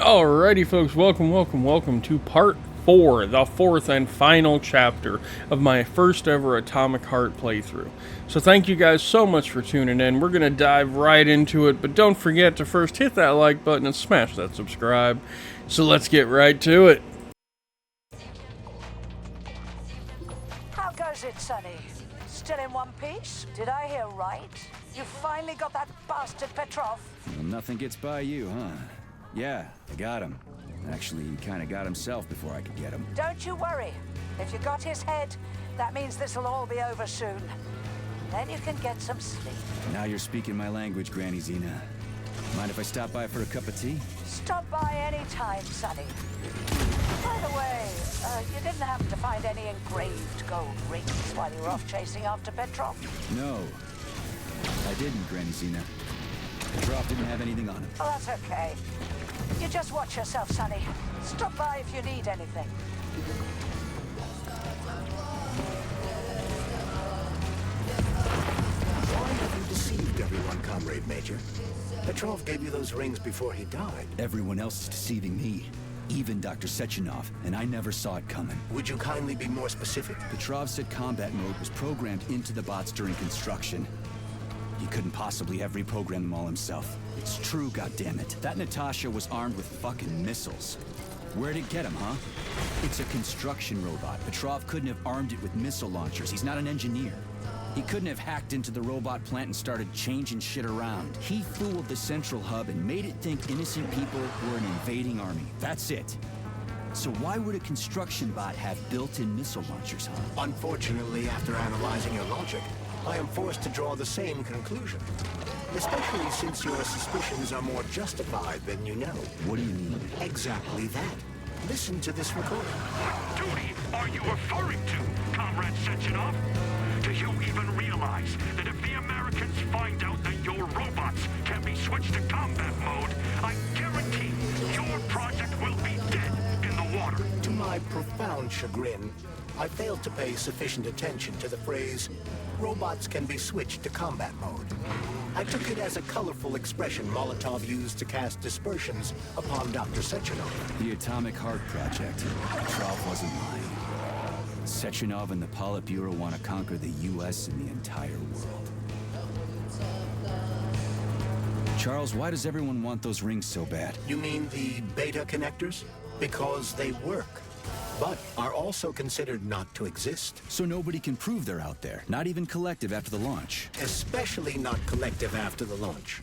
Alrighty, folks, welcome to part 4, the fourth and final chapter of my first ever Atomic Heart playthrough. So thank you guys so much for tuning in. We're going to dive right into it, but don't forget to first hit that like button and smash that subscribe. So let's get right to it. How goes it, Sonny? Still in one piece? Did I hear right? You finally got that bastard Petrov? Well, nothing gets by you, huh? Yeah, I got him. Actually, he kind of got himself before I could get him. Don't you worry. If you got his head, that means this'll all be over soon. Then you can get some sleep. Now you're speaking my language, Granny Zena. Mind if I stop by for a cup of tea? Stop by any time, Sonny. By the way, you didn't happen to find any engraved gold rings while you were off chasing after Petrov? No, I didn't, Granny Zena. Petrov didn't have anything on him. Oh, that's okay. You just watch yourself, Sonny. Stop by if you need anything. Why have you deceived everyone, Comrade Major? Petrov gave you those rings before he died. Everyone else is deceiving me. Even Dr. Sechenov, and I never saw it coming. Would you kindly be more specific? Petrov said combat mode was programmed into the bots during construction. He couldn't possibly have reprogrammed them all himself. It's true, goddammit. That Natasha was armed with fucking missiles. Where'd it get him, huh? It's a construction robot. Petrov couldn't have armed it with missile launchers. He's not an engineer. He couldn't have hacked into the robot plant and started changing shit around. He fooled the central hub and made it think innocent people were an invading army. That's it. So why would a construction bot have built-in missile launchers, huh? Unfortunately, after analyzing your logic, I am forced to draw the same conclusion. Especially since your suspicions are more justified than you know. What do you mean? Exactly that. Listen to this recording. What duty are you referring to, Comrade Sechenov? Do you even realize that if the Americans find out that your robots can be switched to combat mode, I guarantee your project will be dead in the water? To my profound chagrin, I failed to pay sufficient attention to the phrase, robots can be switched to combat mode. I took it as a colorful expression Molotov used to cast dispersions upon Dr. Sechenov. The Atomic Heart Project. Petrov wasn't lying. Sechenov and the Politburo want to conquer the U.S. and the entire world. Charles, why does everyone want those rings so bad? You mean the beta connectors? Because they work, but are also considered not to exist. So nobody can prove they're out there, not even Collective after the launch. Especially not Collective after the launch.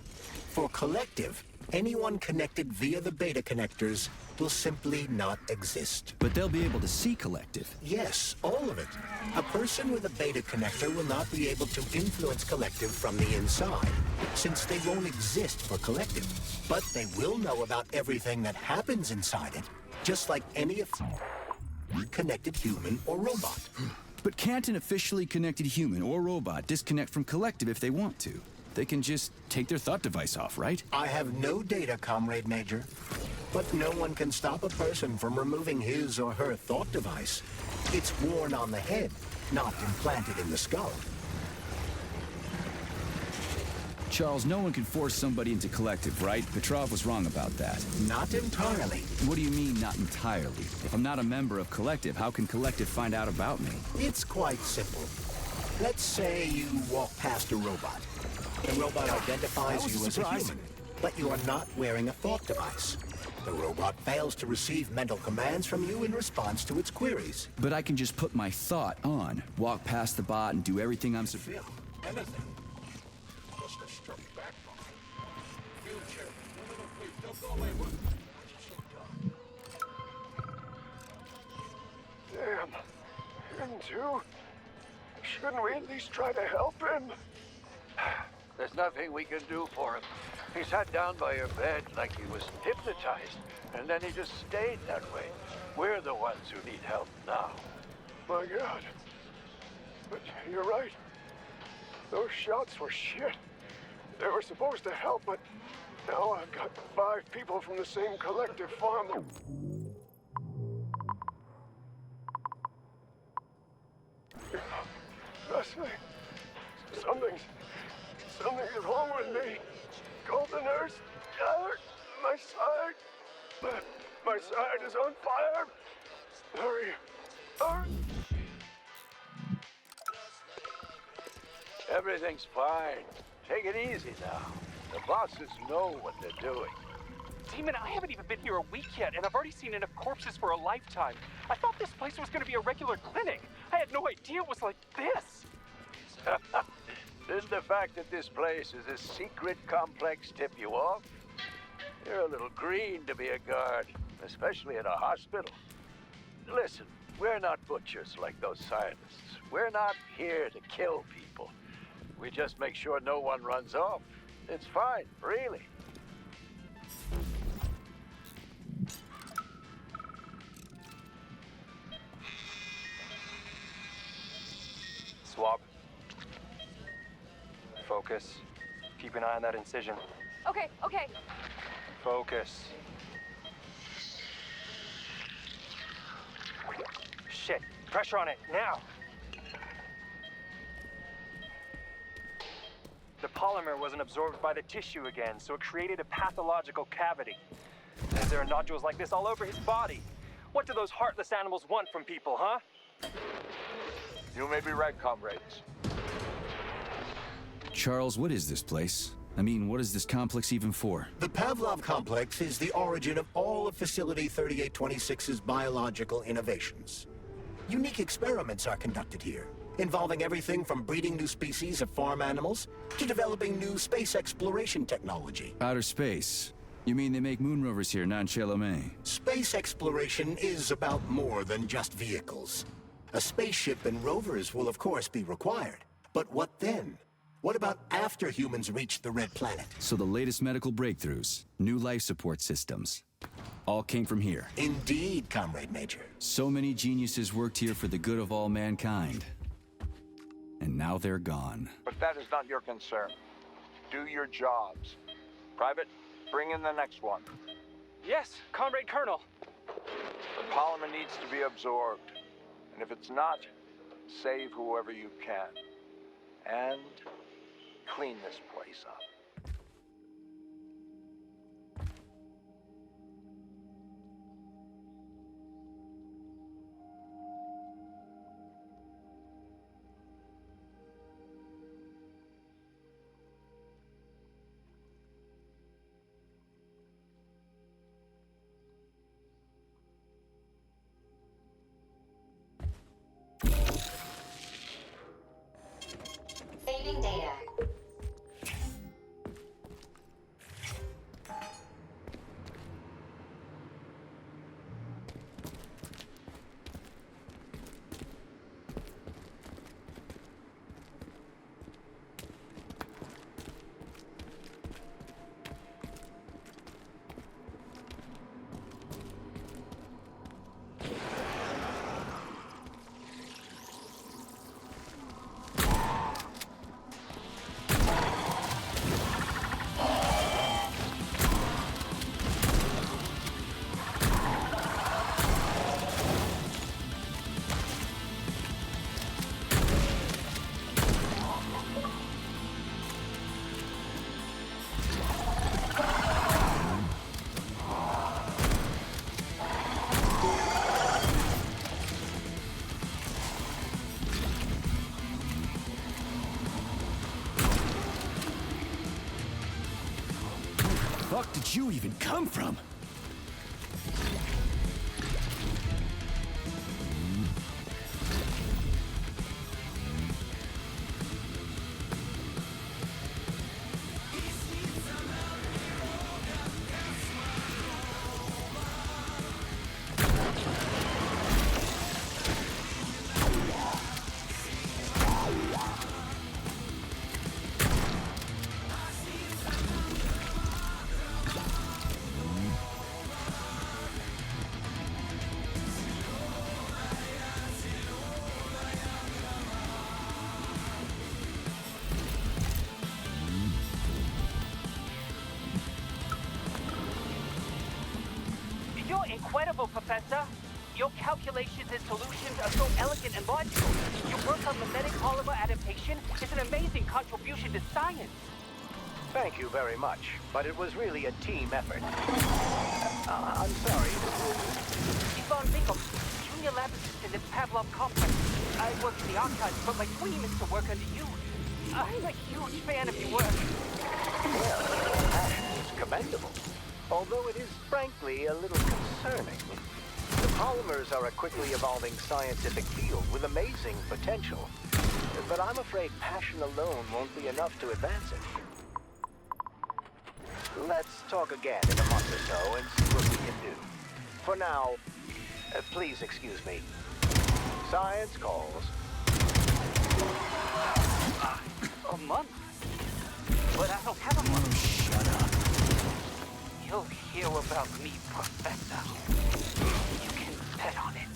For Collective, anyone connected via the beta connectors will simply not exist. But they'll be able to see Collective. Yes, all of it. A person with a beta connector will not be able to influence Collective from the inside, since they won't exist for Collective. But they will know about everything that happens inside it, just like any connected human or robot. But can't an officially connected human or robot disconnect from Collective if they want to? They can just take their thought device off, right? I have no data, Comrade Major. But no one can stop a person from removing his or her thought device. It's worn on the head, not implanted in the skull. Charles, no one can force somebody into Collective, right? Petrov was wrong about that. Not entirely. What do you mean, not entirely? If I'm not a member of Collective, how can Collective find out about me? It's quite simple. Let's say you walk past a robot. The robot identifies you as a human, but you are not wearing a thought device. The robot fails to receive mental commands from you in response to its queries. But I can just put my thought on, walk past the bot, and do everything I'm supposed to. Anything. Damn. Him too? Shouldn't we at least try to help him? There's nothing we can do for him. He sat down by your bed like he was hypnotized, and then he just stayed that way. We're the ones who need help now. My God. But you're right. Those shots were shit. They were supposed to help, but now I've got 5 people from the same Collective farm. Leslie, something's wrong with me. Call the nurse. Tell her my side. My side is on fire! Hurry! Hurry! Everything's fine. Take it easy now. The bosses know what they're doing. Demon, I haven't even been here a week yet, and I've already seen enough corpses for a lifetime. I thought this place was going to be a regular clinic. I had no idea it was like this. Didn't the fact that this place is a secret complex tip you off? You're a little green to be a guard, especially at a hospital. Listen, we're not butchers like those scientists. We're not here to kill people. We just make sure no one runs off. It's fine, really. Swab. Focus. Keep an eye on that incision. Okay. Focus. Shit. Pressure on it, now. The polymer wasn't absorbed by the tissue again, so it created a pathological cavity. And there are nodules like this all over his body. What do those heartless animals want from people, huh? You may be right, comrades. Charles, what is this place? I mean, what is this complex even for? The Pavlov complex is the origin of all of Facility 3826's biological innovations. Unique experiments are conducted here, involving everything from breeding new species of farm animals to developing new space exploration technology. Outer space? You mean they make moon rovers here, not in Chelomey? Space exploration is about more than just vehicles. A spaceship and rovers will of course be required. But what then? What about after humans reach the Red Planet? So the latest medical breakthroughs, new life support systems, all came from here. Indeed, Comrade Major. So many geniuses worked here for the good of all mankind. And now they're gone. But that is not your concern. Do your jobs. Private, bring in the next one. Yes, Comrade Colonel. The polymer needs to be absorbed. And if it's not, save whoever you can. And clean this place up. Saving data. Where the fuck did you even come from? You're incredible, Professor. Your calculations and solutions are so elegant and logical. Your work on mimetic polymer adaptation is an amazing contribution to science. Thank you very much, but it was really a team effort. I'm sorry. Ivan Bikov, junior lab assistant at Pavlov Complex. I work in the archives, but my dream is to work under you. I'm a huge fan of your work. Well, your passion is commendable. Although it is, frankly, a little concerning. The polymers are a quickly evolving scientific field with amazing potential. But I'm afraid passion alone won't be enough to advance it. Let's talk again in a month or so and see what we can do. For now, please excuse me. Science calls. A month? But I don't have a month. Shut up. You'll hear about me, Professor. You can bet on it.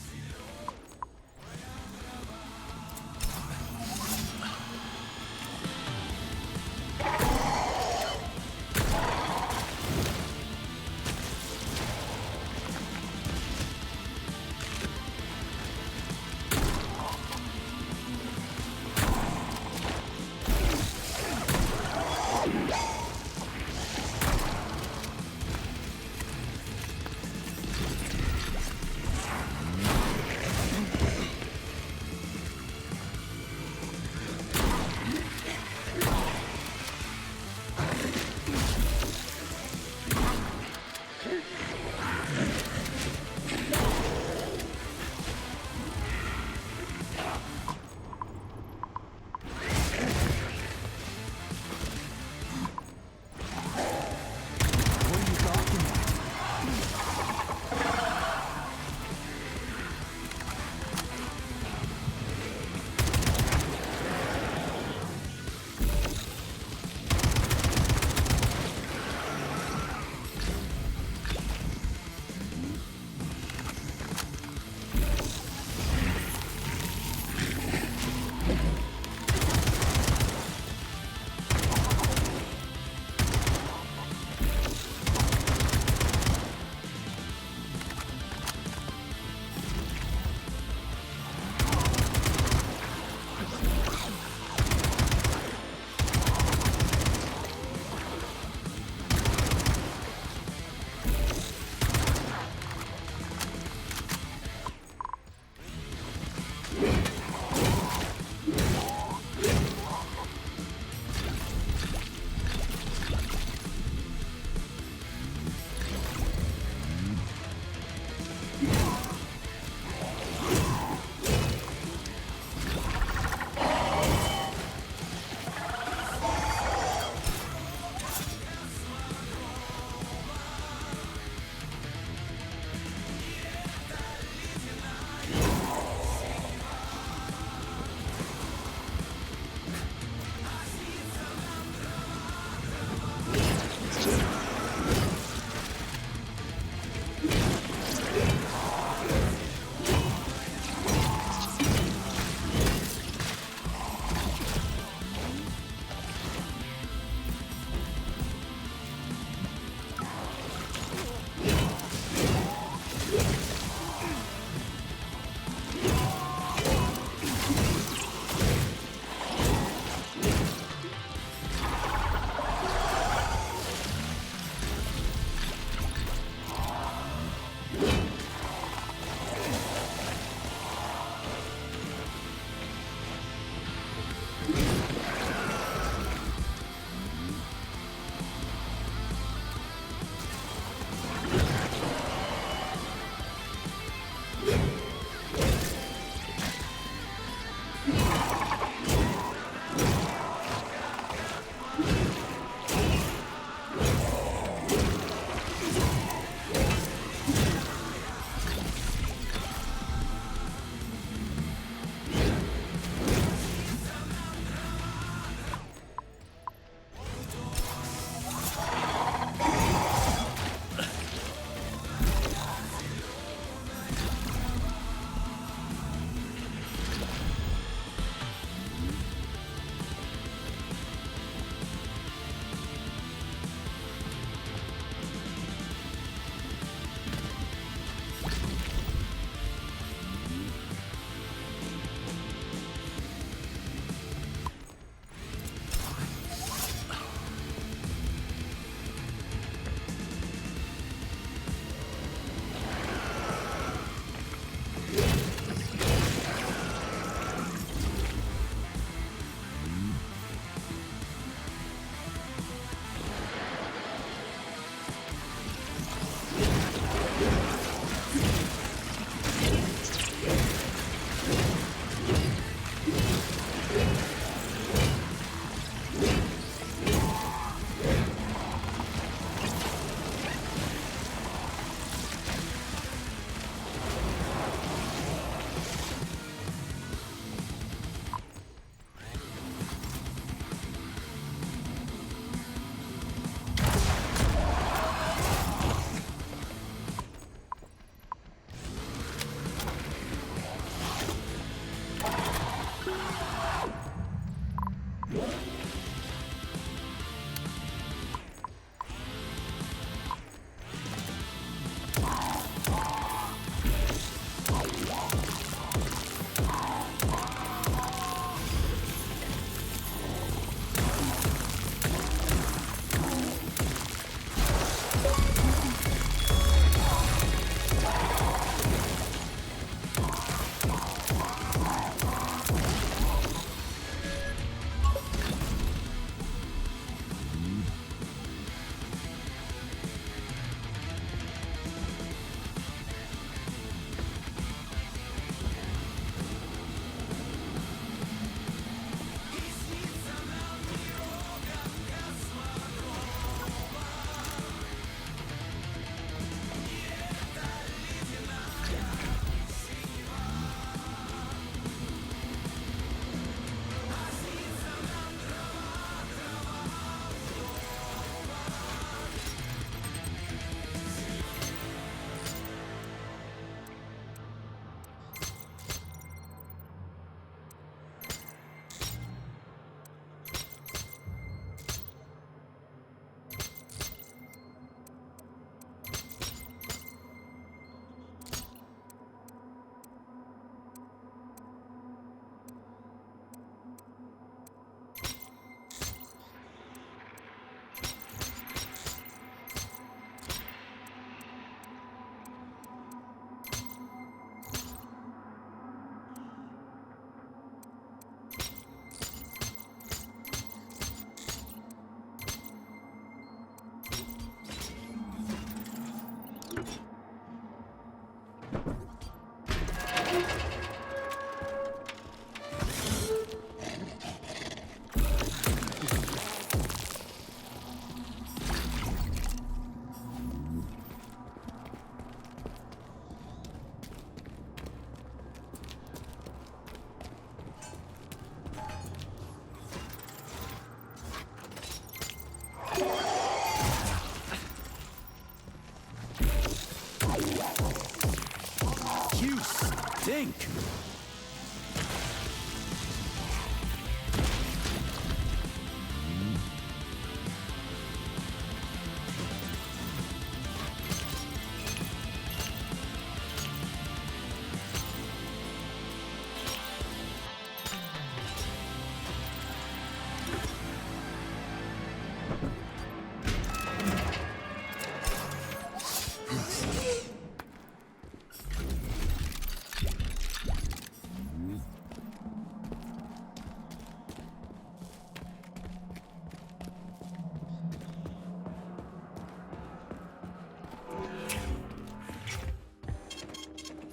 think?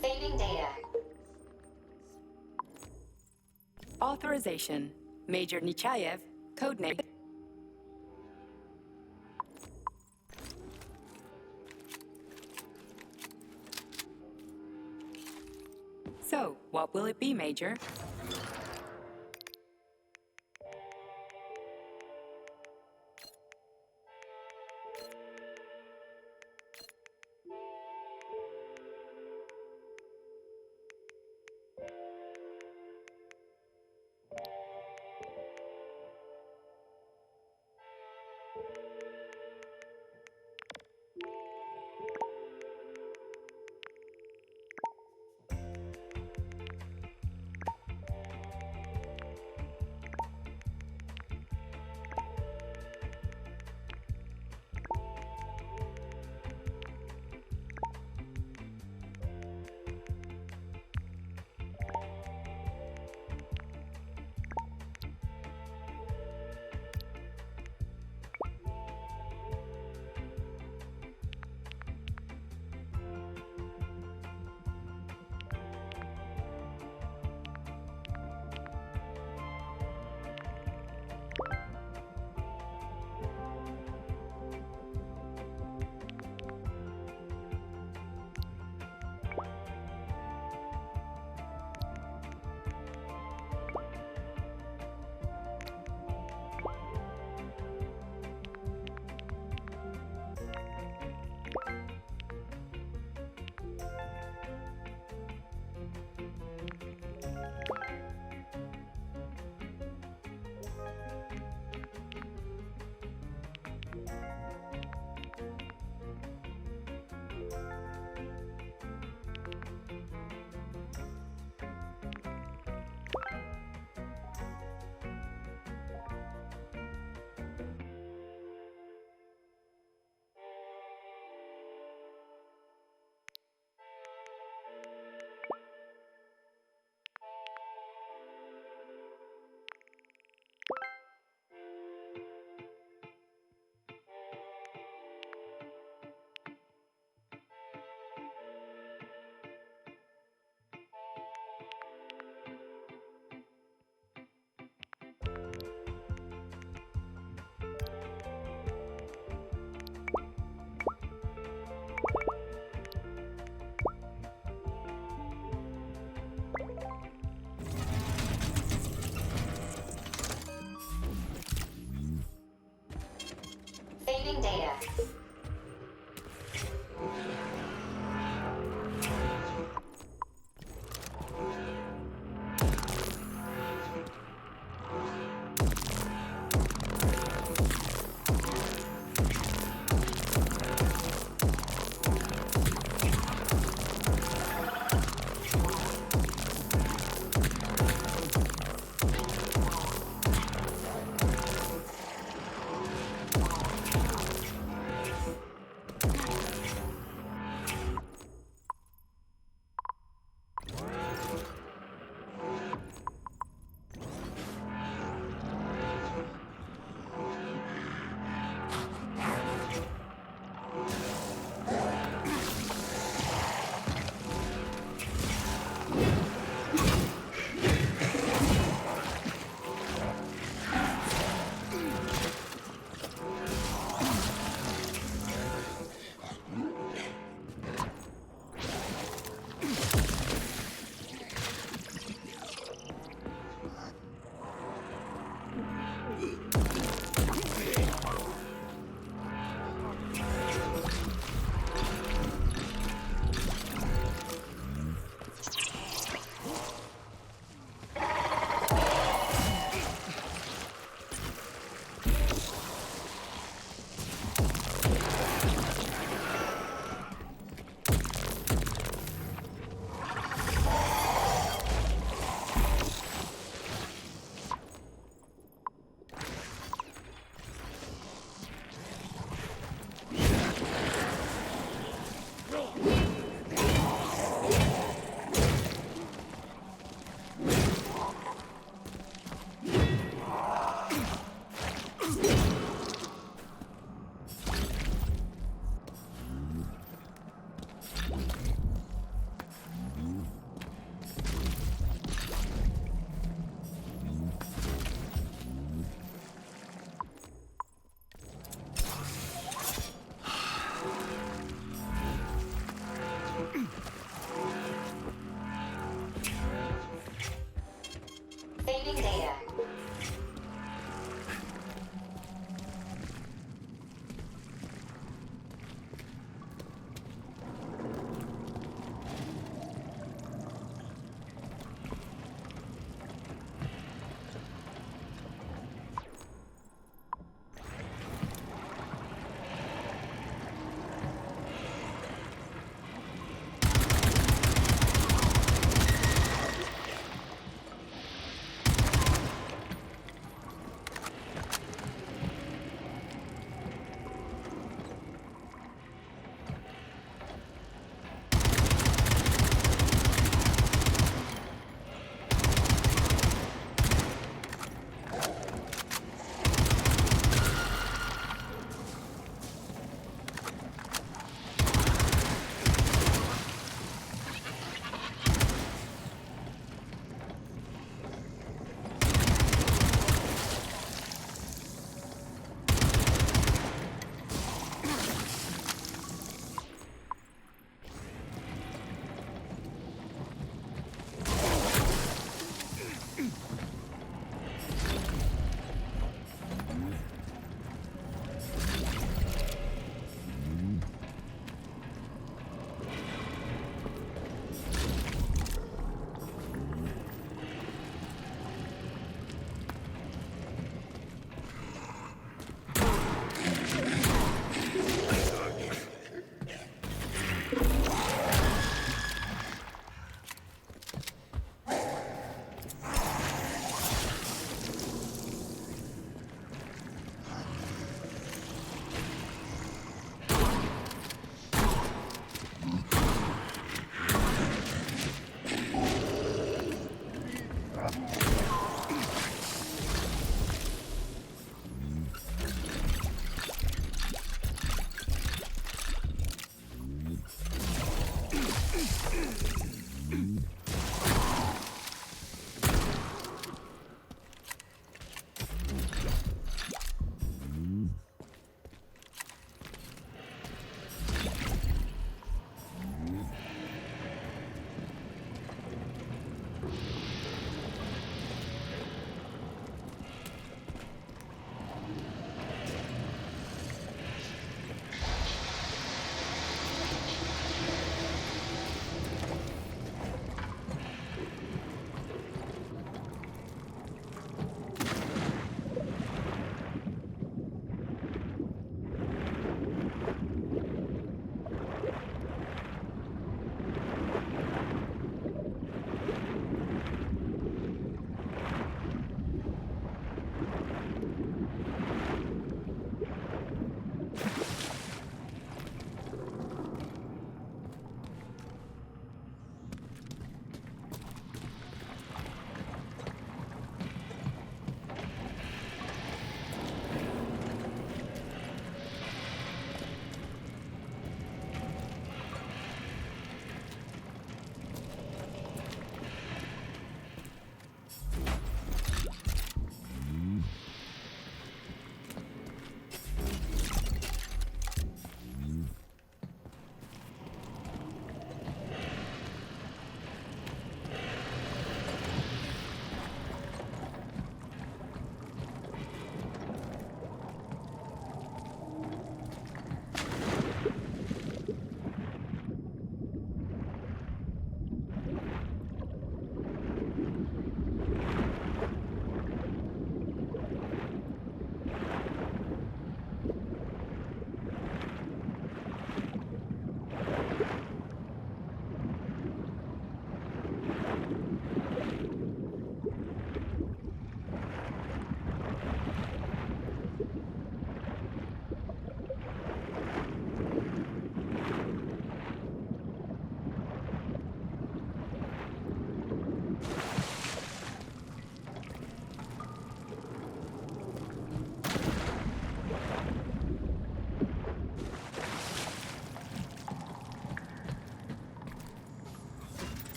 Saving data. Authorization. Major Nechayev, codename. So, what will it be, Major? Saving data.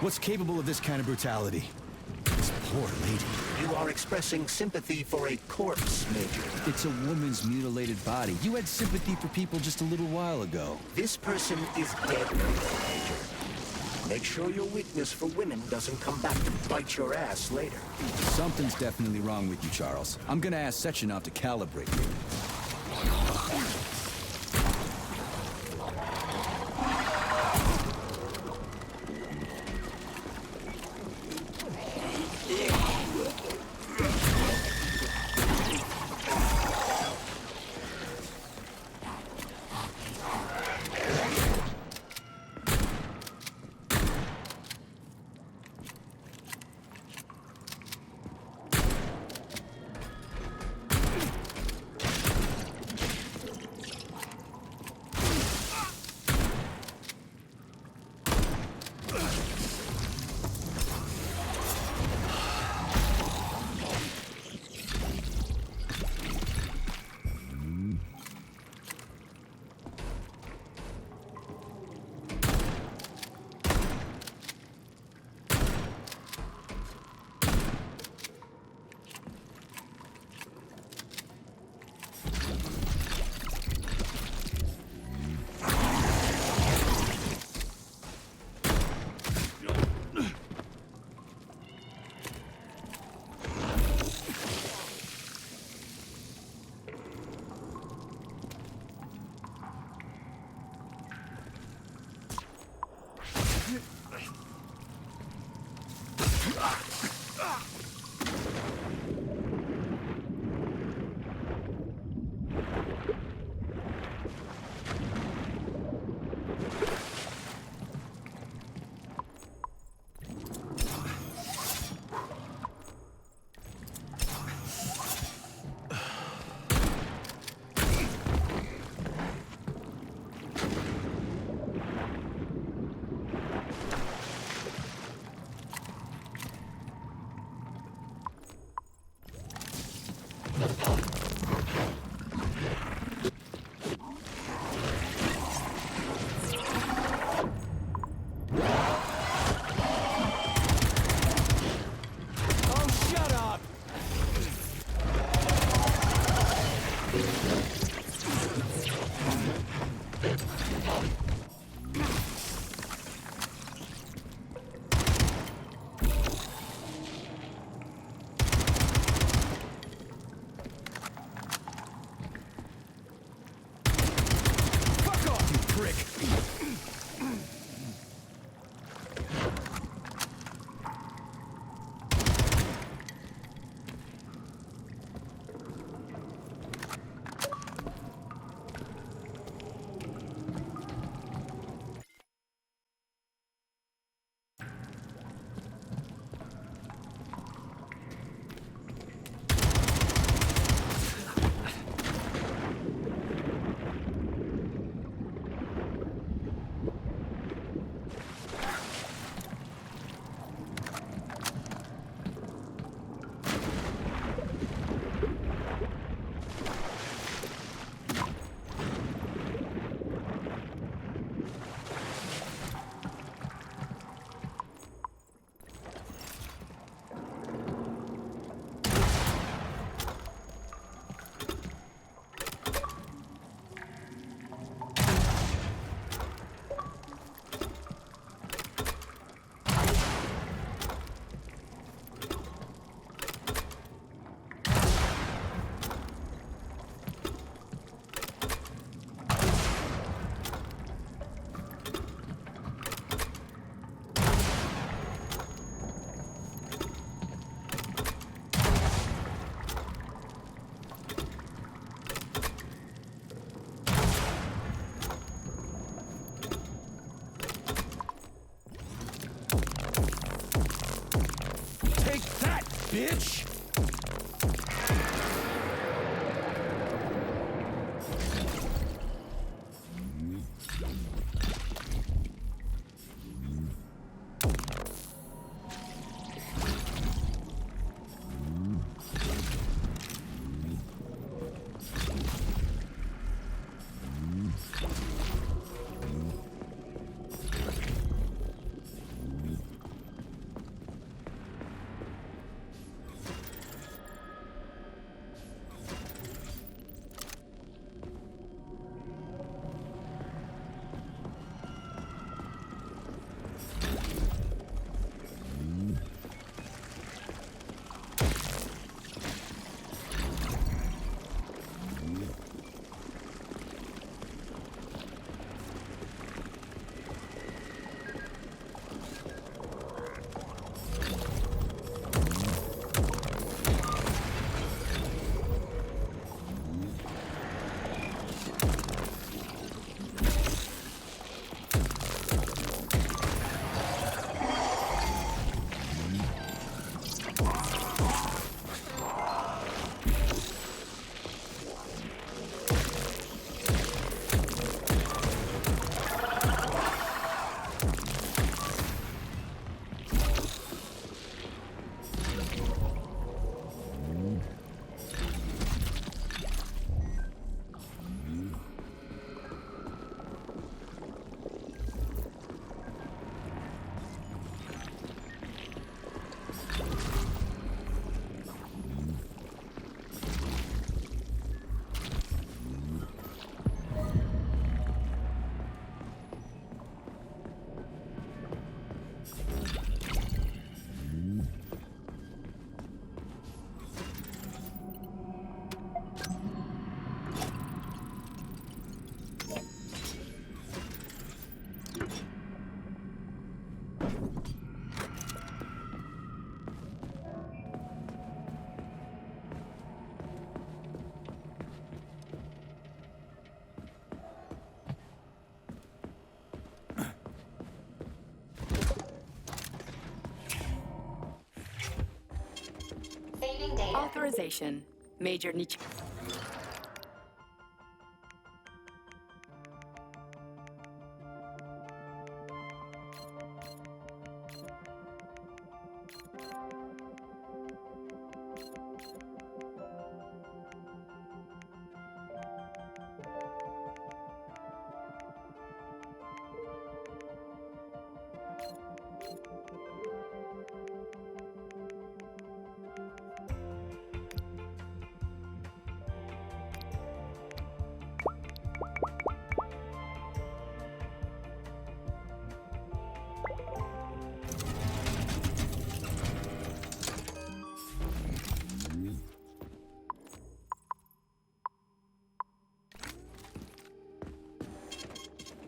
What's capable of this kind of brutality? This poor lady. You are expressing sympathy for a corpse, Major. It's a woman's mutilated body. You had sympathy for people just a little while ago. This person is dead, Major. Make sure your weakness for women doesn't come back to bite your ass later. Something's definitely wrong with you, Charles. I'm gonna ask Sechenov to calibrate you. bitch! Saving data. Authorization. Major Nich.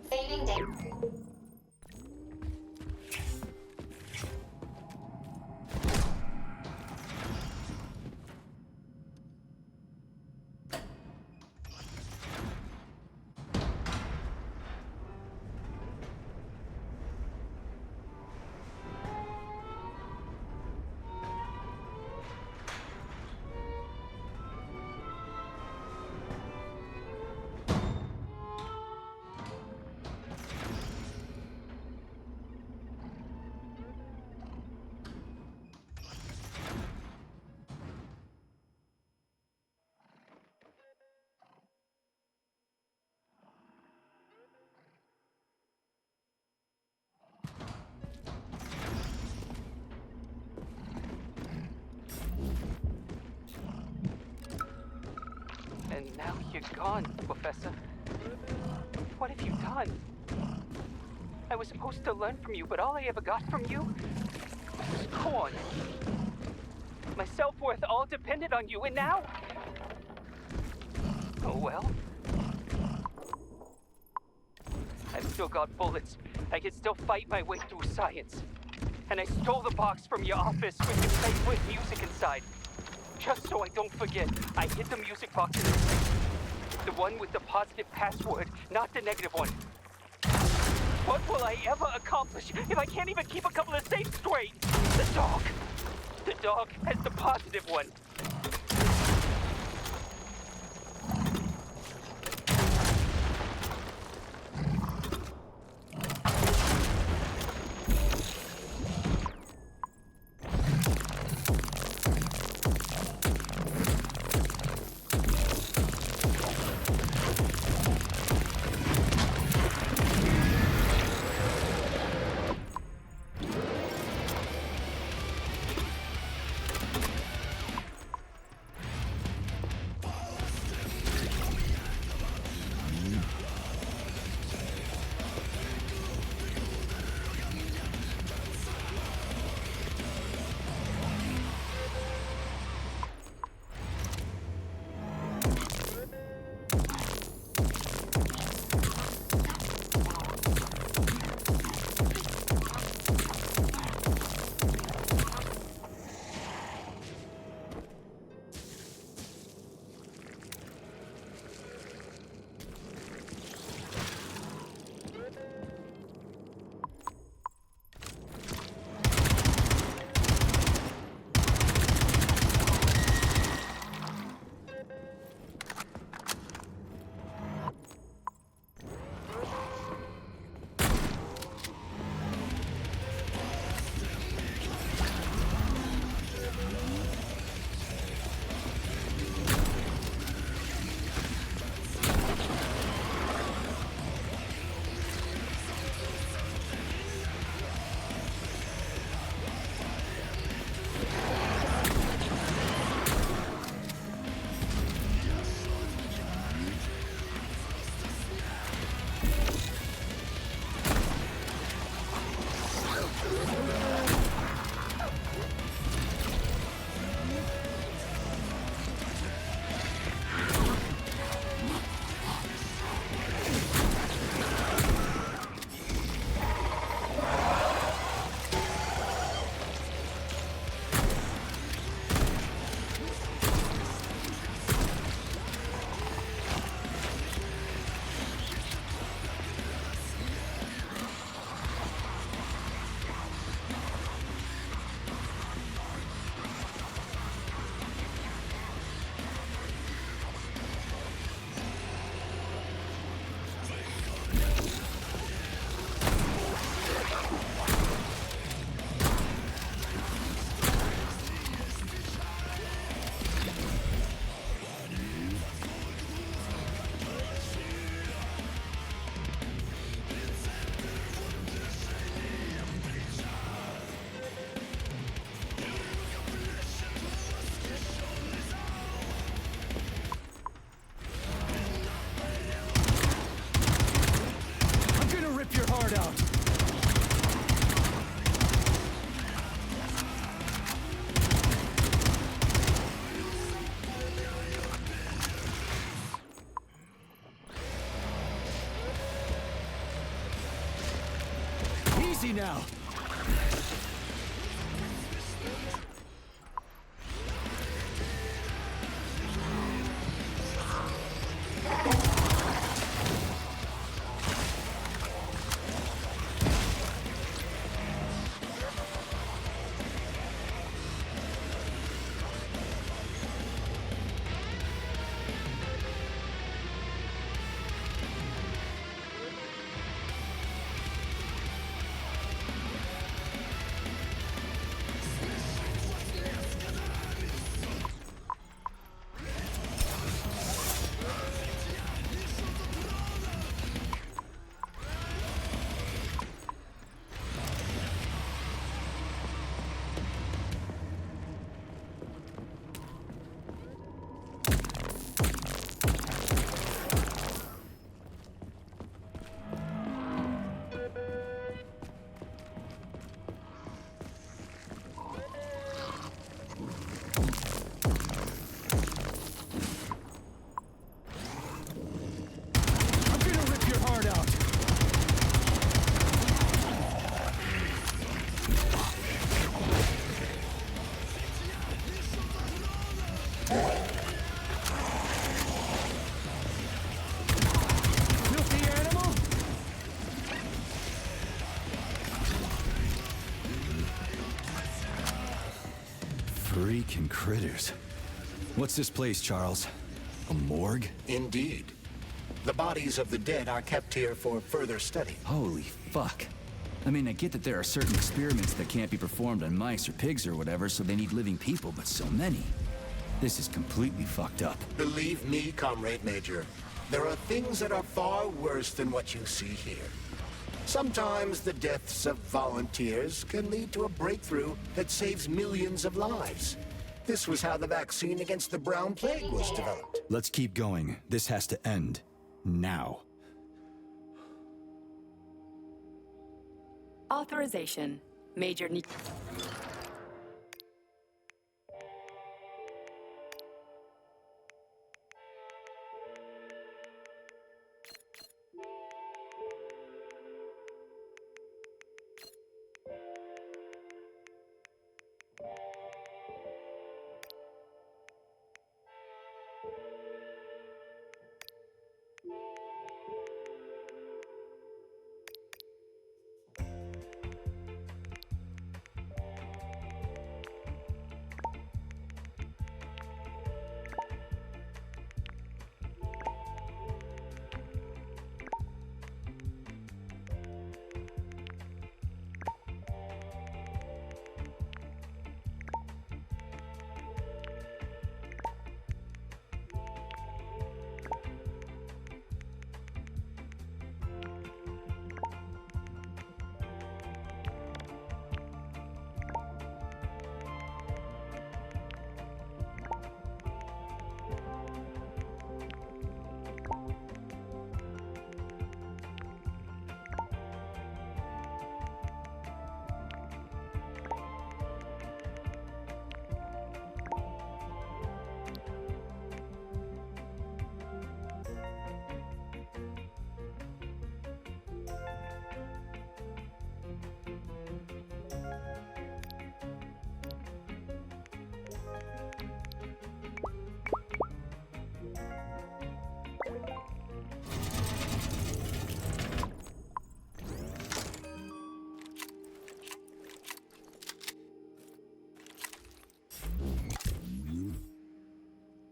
Saving data. And now you're gone, Professor. What have you done? I was supposed to learn from you, but all I ever got from you was corn. My self-worth all depended on you, and now... Oh well. I've still got bullets. I can still fight my way through science. And I stole the box from your office with your favorite music inside. Just so I don't forget, I hid the music box in the safe. The one with the positive password, not the negative one. What will I ever accomplish if I can't even keep a couple of safes straight? The dog. The dog has the positive one. Easy now. Freaking critters. What's this place, Charles? A morgue? Indeed. The bodies of the dead are kept here for further study. Holy fuck. I mean, I get that there are certain experiments that can't be performed on mice or pigs or whatever, so they need living people, but so many. This is completely fucked up. Believe me, Comrade Major, there are things that are far worse than what you see here. Sometimes the deaths of volunteers can lead to a breakthrough that saves millions of lives. This was how the vaccine against the brown plague was developed. Let's keep going. This has to end. Now. Authorization. Major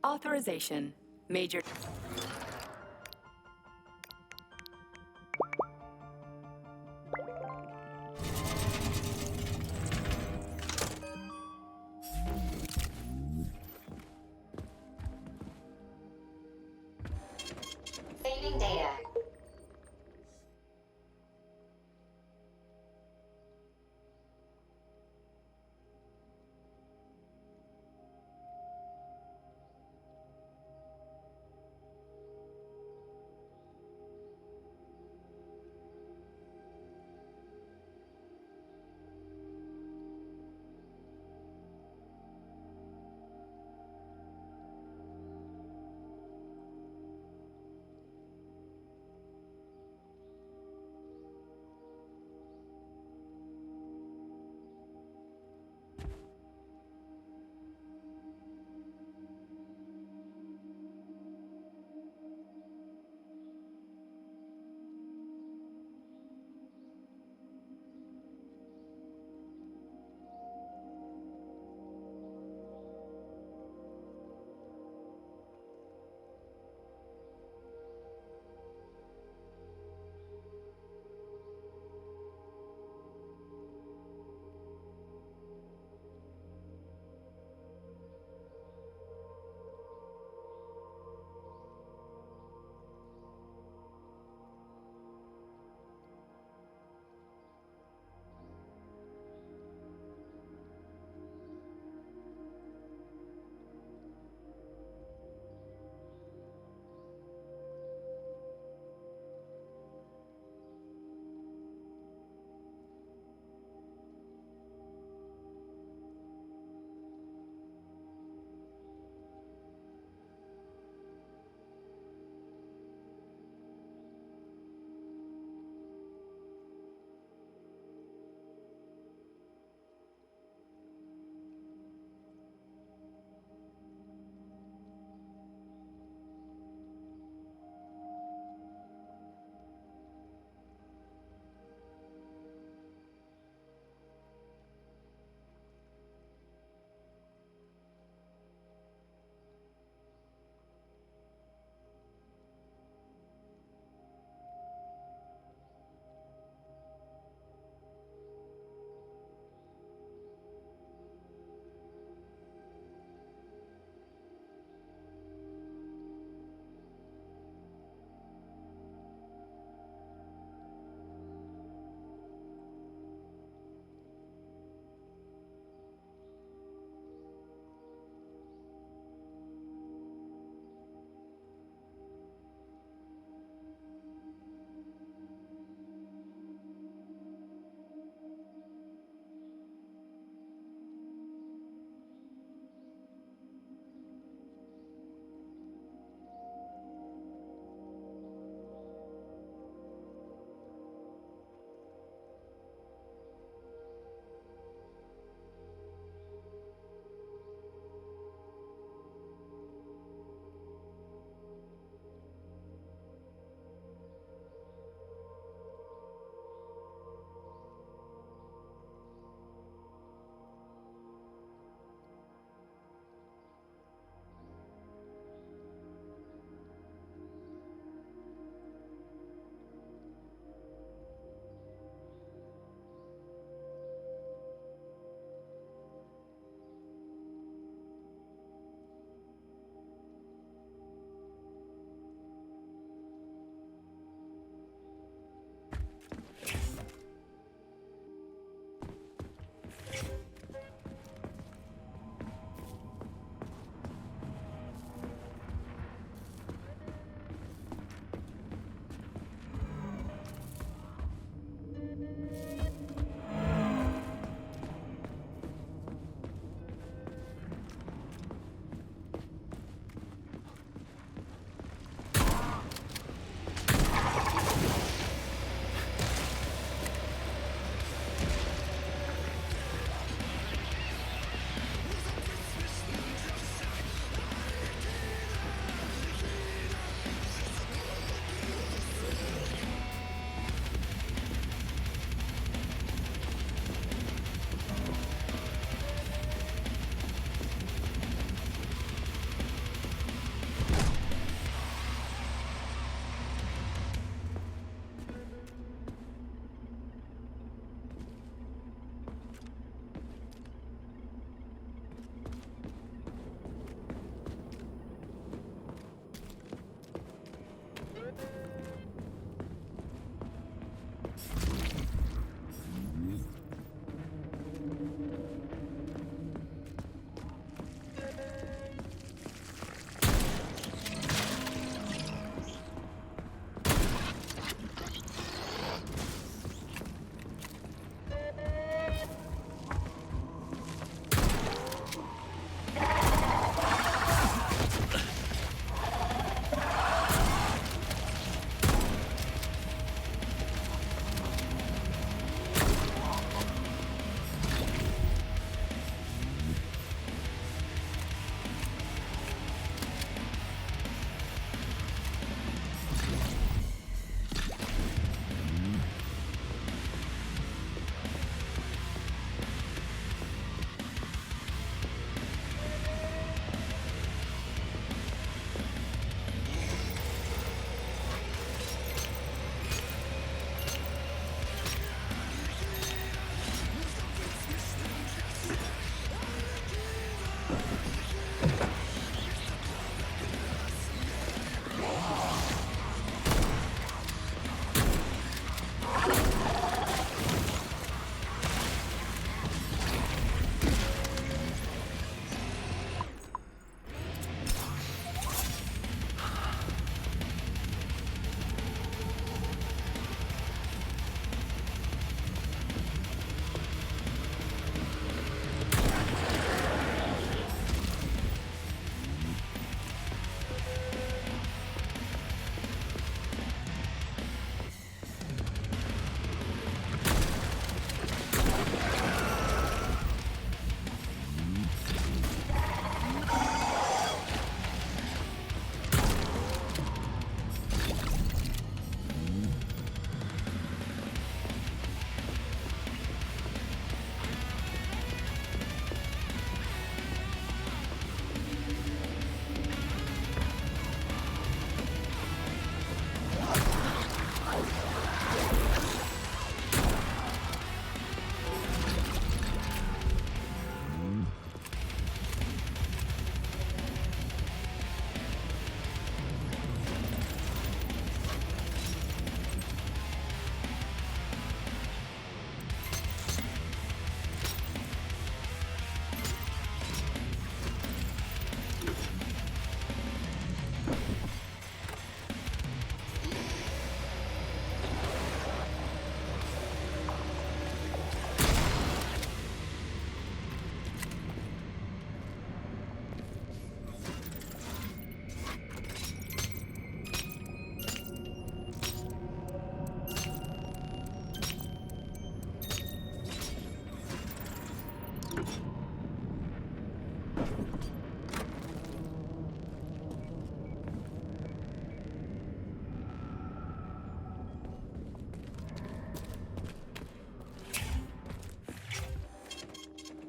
Authorization. Major... Saving data.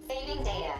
Saving data.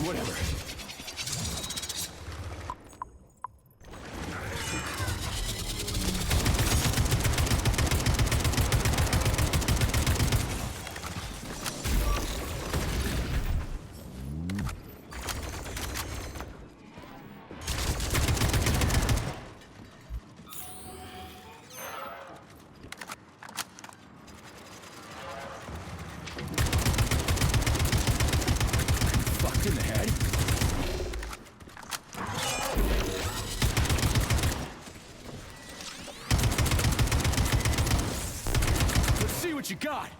Whatever. Fucked in the head? Let's see what you got.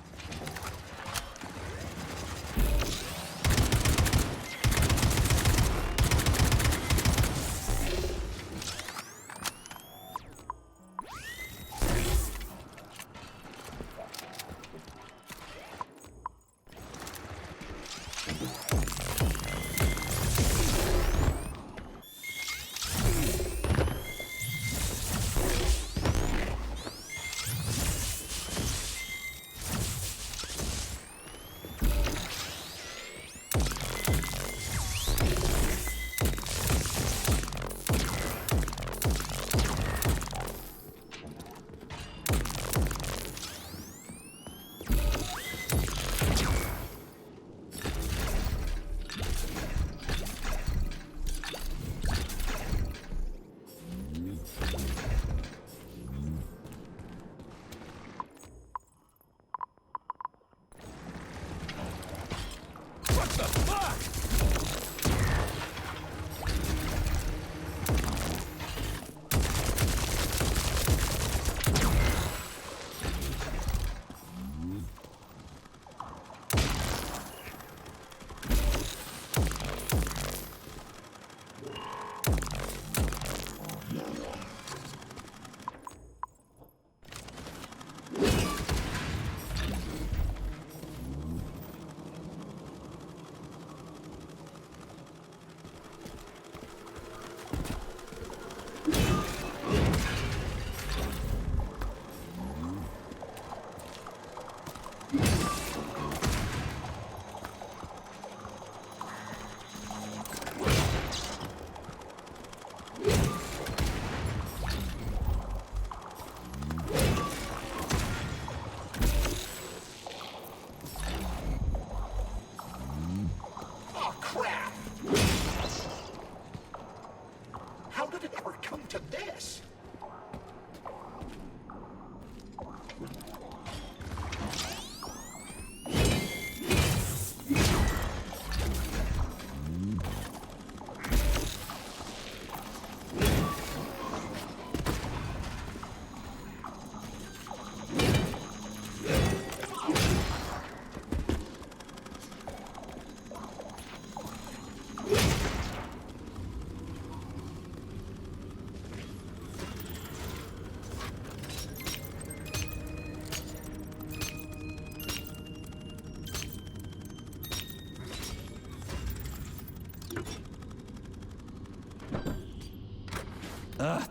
What the fuck?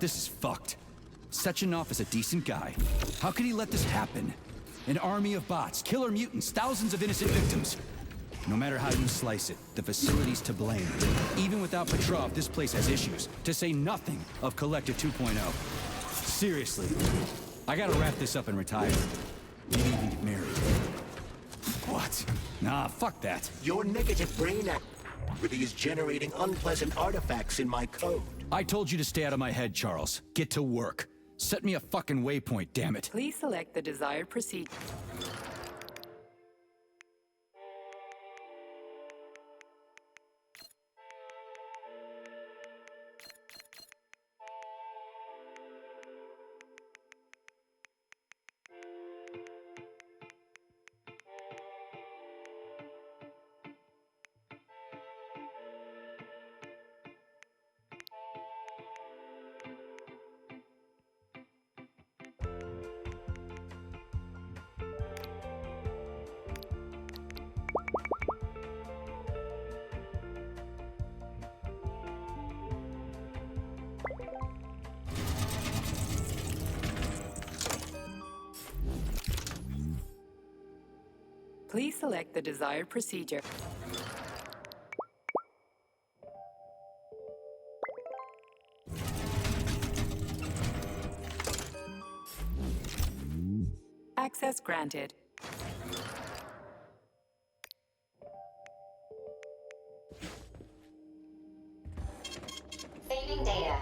This is fucked. Sechenov is a decent guy. How could he let this happen? An army of bots, killer mutants, thousands of innocent victims. No matter how you slice it, the facility's to blame. Even without Petrov, this place has issues, to say nothing of Collective 2.0. Seriously, I gotta wrap this up and retire. Maybe even get married. What? Nah, fuck that. Your negative brain activity is generating unpleasant artifacts in my code. I told you to stay out of my head, Charles. Get to work. Set me a fucking waypoint, damn it. Please select the desired procedure. Please select the desired procedure. Access granted. Saving data.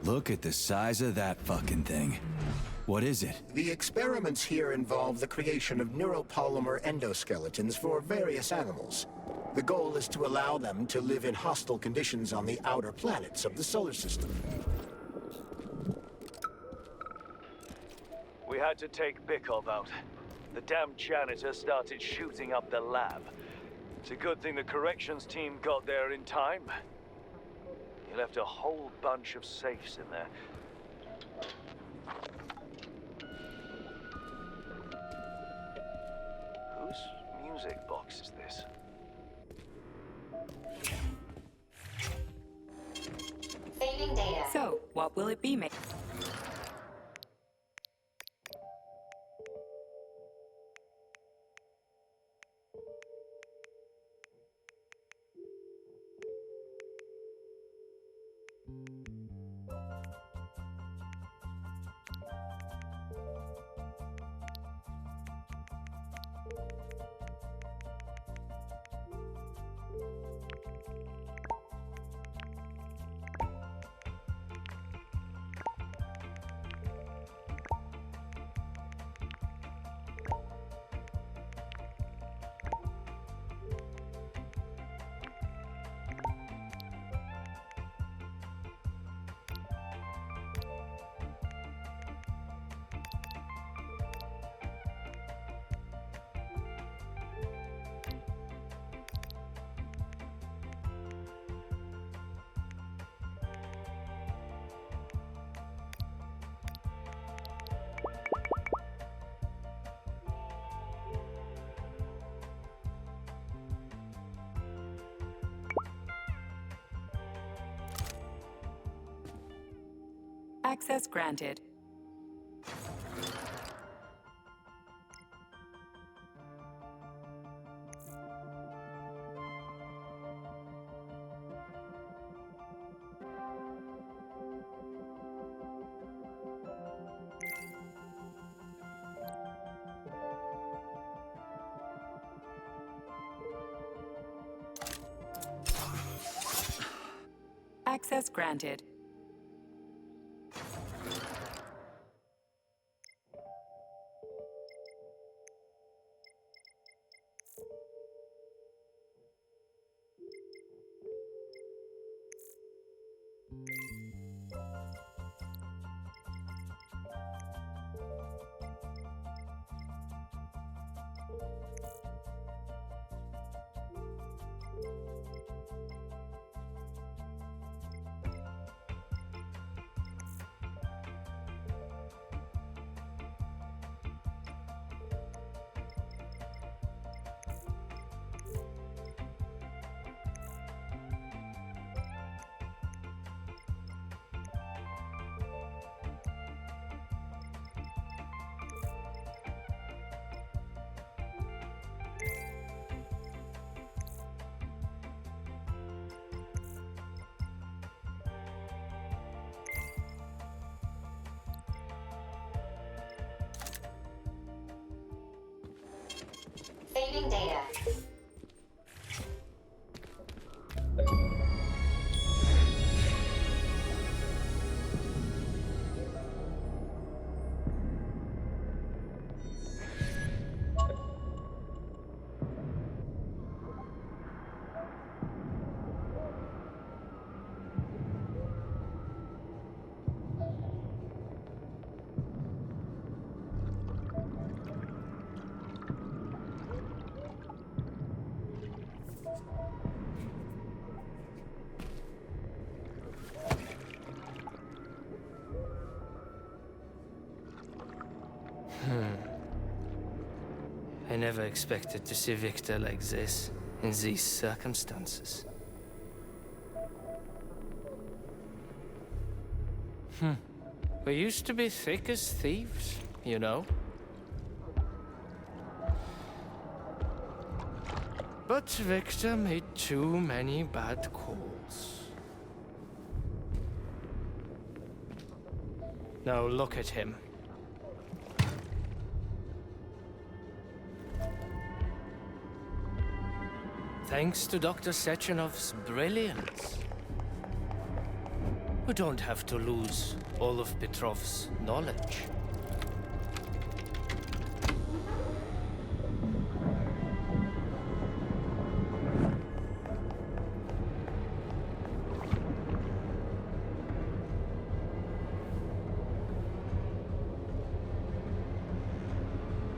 Look at the size of that fucking thing. What is it? The experiments here involve the creation of neuropolymer endoskeletons for various animals. The goal is to allow them to live in hostile conditions on the outer planets of the solar system. We had to take Bikov out. The damn janitor started shooting up the lab. It's a good thing the corrections team got there in time. He left a whole bunch of safes in there. Whose music box is this? Saving data. So, what will it be, mate? Access granted. Access granted. Saving data. I never expected to see Victor like this, in these circumstances. We used to be thick as thieves, you know? But Victor made too many bad calls. Now look at him. Thanks to Dr. Sechenov's brilliance, We don't have to lose all of Petrov's knowledge.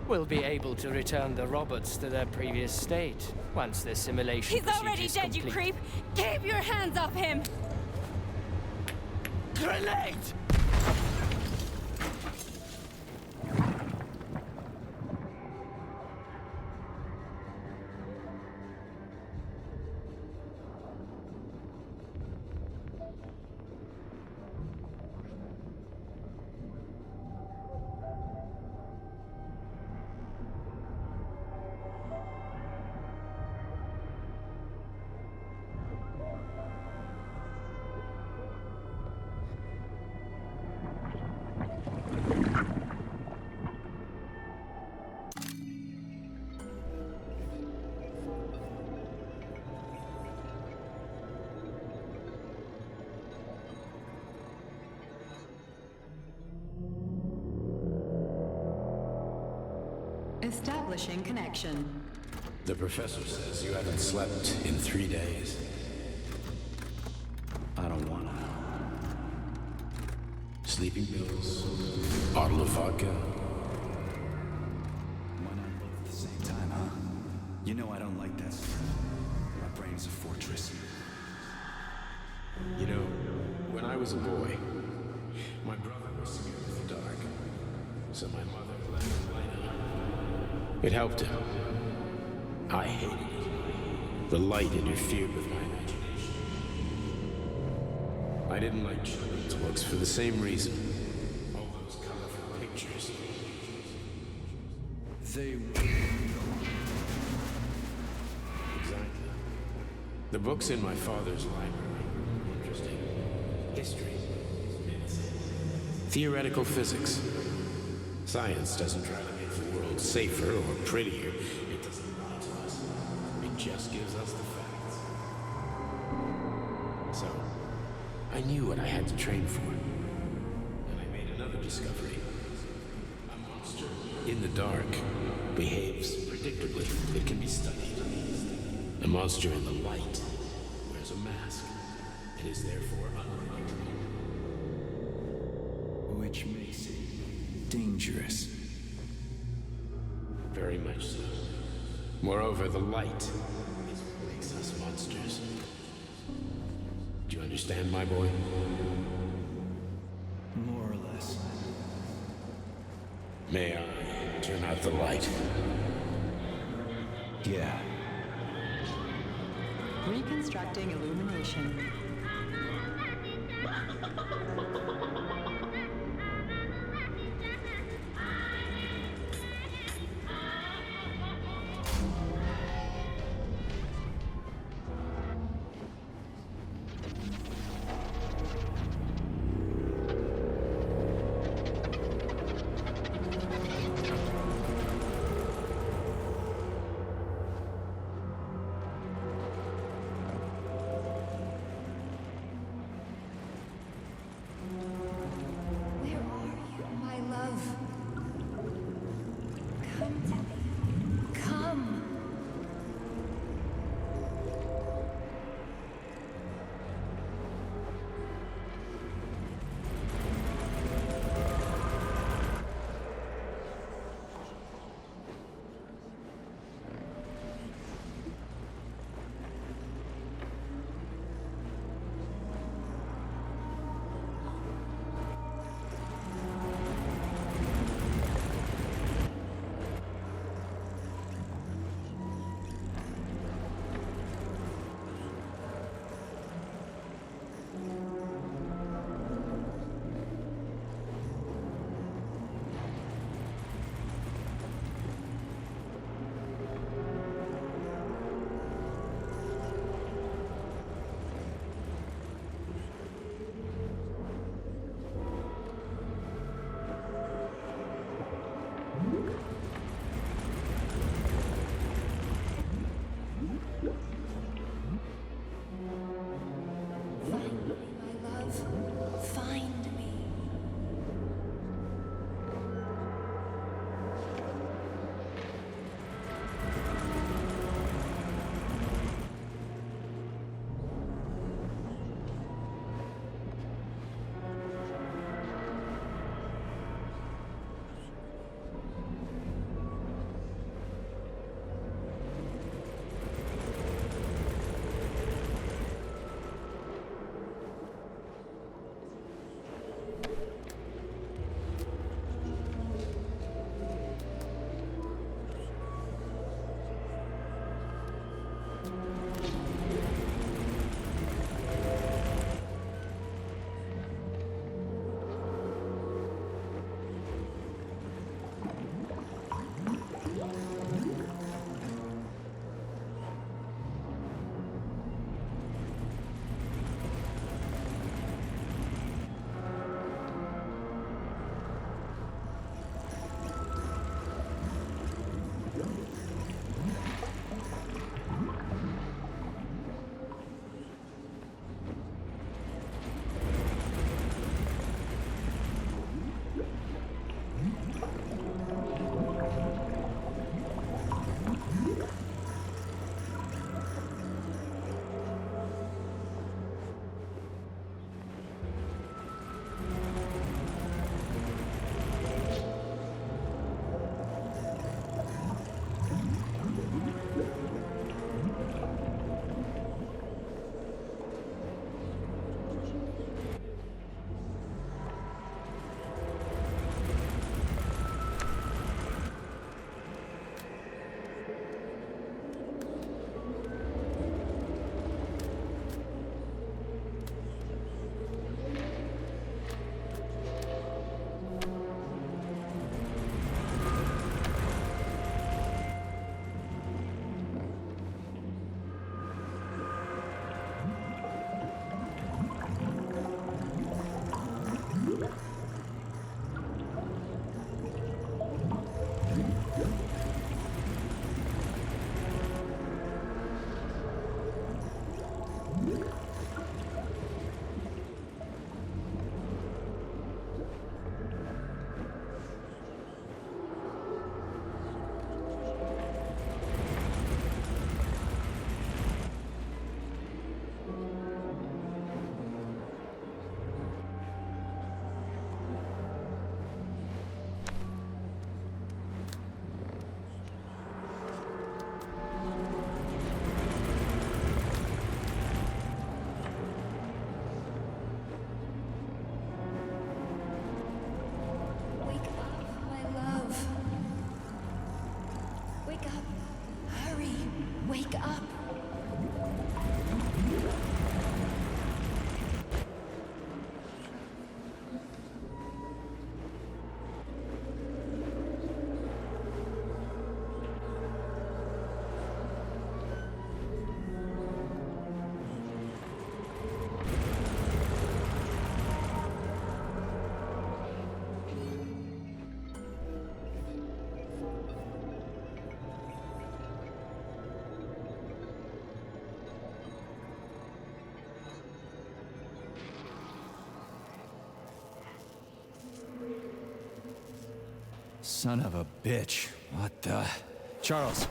We'll be able to return the robots to their previous state once their simulation He's already procedure's dead, you complete. creep! Keep your hands off him! Grenade! Establishing connection. The professor says you haven't slept in 3 days. I don't wanna. Sleeping pills, bottle of vodka. Why not both at the same time, huh? You know I don't like that stuff. My brain's a fortress. You know, when I was a boy, my brother was scared of the dark. So my mother let the light on. It helped him. I hated it. The light interfered with my imagination. I didn't like children's books for the same reason. All those colorful pictures. They... Exactly. The books in my father's library were interesting. History, medicine, theoretical physics. Science doesn't try to make the world safer or prettier. It doesn't lie to us. It just gives us the facts. So, I knew what I had to train for. And I made another discovery. A monster in the dark behaves predictably. It can be studied. A monster in the light wears a mask and is therefore unpredictable. Which makes it dangerous. Very much so. Moreover, the light is what makes us monsters. Do you understand, my boy? More or less. May I turn out the light? Yeah. Reconstructing illumination. My love. Wake up. Son of a bitch. What the... Charles,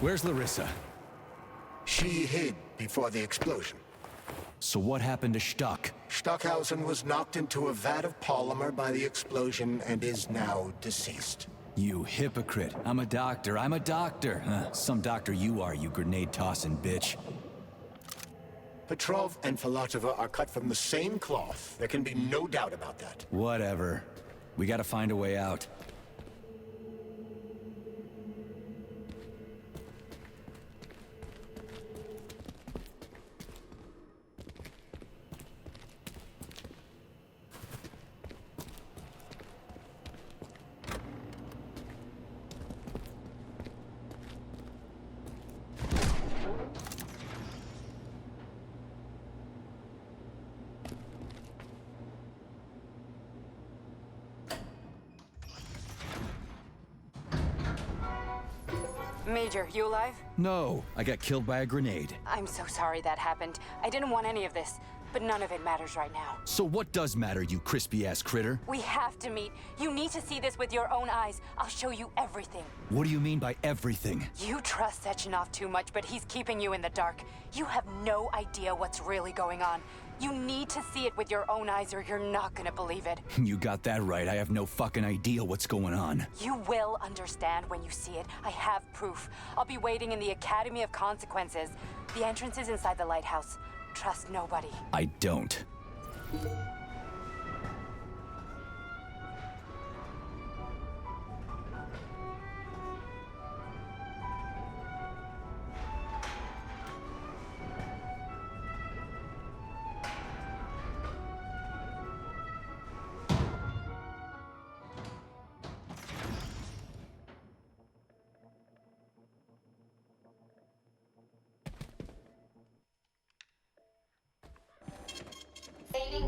where's Larissa? She hid before the explosion. So what happened to Stuck? Stockhausen was knocked into a vat of polymer by the explosion and is now deceased. You hypocrite. I'm a doctor. Some doctor you are, you grenade-tossing bitch. Petrov and Filatova are cut from the same cloth. There can be no doubt about that. Whatever. We gotta find a way out. Major, you alive? No, I got killed by a grenade. I'm so sorry that happened. I didn't want any of this, but none of it matters right now. So what does matter, you crispy-ass critter? We have to meet. You need to see this with your own eyes. I'll show you everything. What do you mean by everything? You trust Sechenov too much, but he's keeping you in the dark. You have no idea what's really going on. You need to see it with your own eyes or you're not gonna believe it. You got that right. I have no fucking idea what's going on. You will understand when you see it. I have proof. I'll be waiting in the Academy of Consequences. The entrance is inside the lighthouse. Trust nobody. I don't.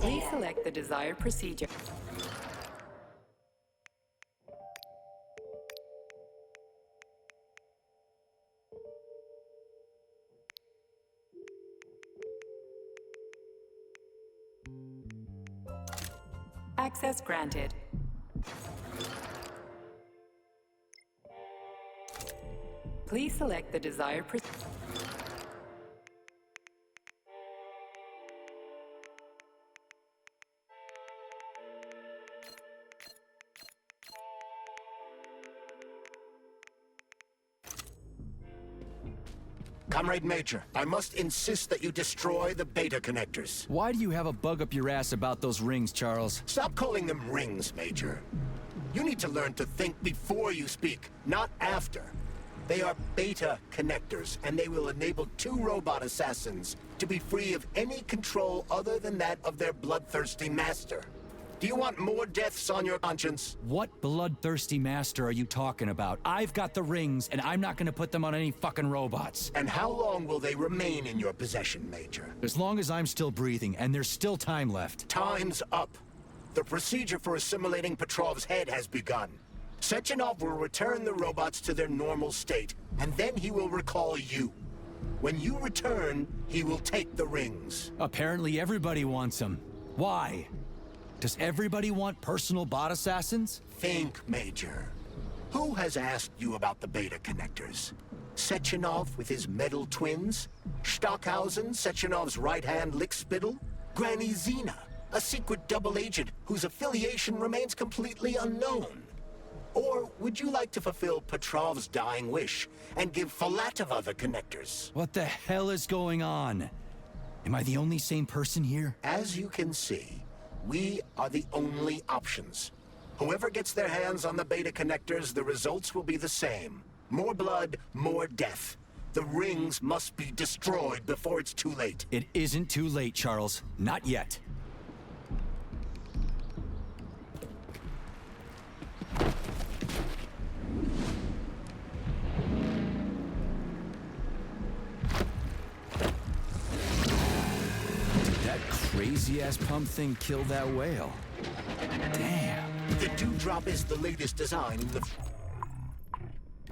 Please select the desired procedure. Access granted. Please select the desired procedure. Comrade Major, I must insist that you destroy the beta connectors. Why do you have a bug up your ass about those rings, Charles? Stop calling them rings, Major. You need to learn to think before you speak, not after. They are beta connectors, and they will enable 2 robot assassins to be free of any control other than that of their bloodthirsty master. Do you want more deaths on your conscience? What bloodthirsty master are you talking about? I've got the rings, and I'm not gonna put them on any fucking robots. And how long will they remain in your possession, Major? As long as I'm still breathing, and there's still time left. Time's up. The procedure for assimilating Petrov's head has begun. Sechenov will return the robots to their normal state, and then he will recall you. When you return, he will take the rings. Apparently everybody wants them. Why? Does everybody want personal bot assassins? Think, Major. Who has asked you about the beta connectors? Sechenov with his metal twins? Stockhausen, Sechenov's right-hand lickspittle? Granny Zena, a secret double agent whose affiliation remains completely unknown? Or would you like to fulfill Petrov's dying wish and give Filatova the connectors? What the hell is going on? Am I the only sane person here? As you can see, we are the only options. Whoever gets their hands on the beta connectors, the results will be the same. More blood, more death. The rings must be destroyed before it's too late. It isn't too late, Charles. Not yet. Did that crazy-ass pump thing kill that whale? Damn. The Dewdrop is the latest design in the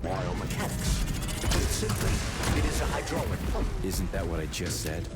biomechanics. Put it simply, it is a hydraulic pump. Isn't that what I just said?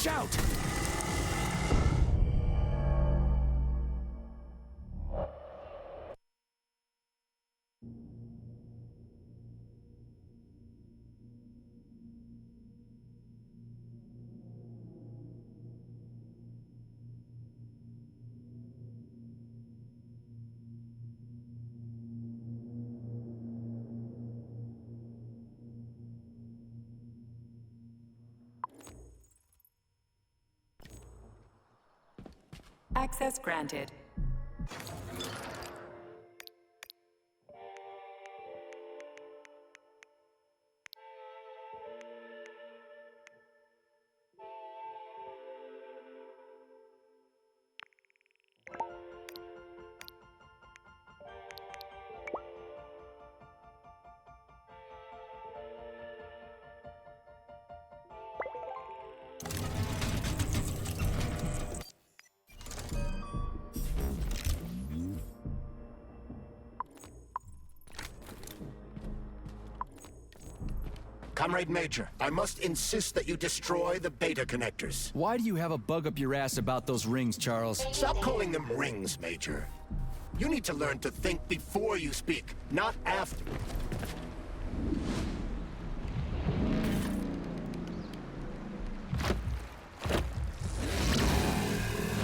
Watch out! Access granted. Comrade Major, I must insist that you destroy the beta connectors. Why do you have a bug up your ass about those rings, Charles? Stop calling them rings, Major. You need to learn to think before you speak, not after.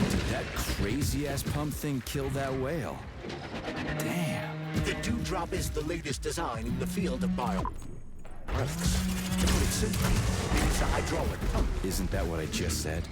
Did that crazy-ass pump thing kill that whale? Damn. The Dewdrop is the latest design in the field of bio. Earths. To put it simply, it is a hydraulic pump. Isn't that what I just said?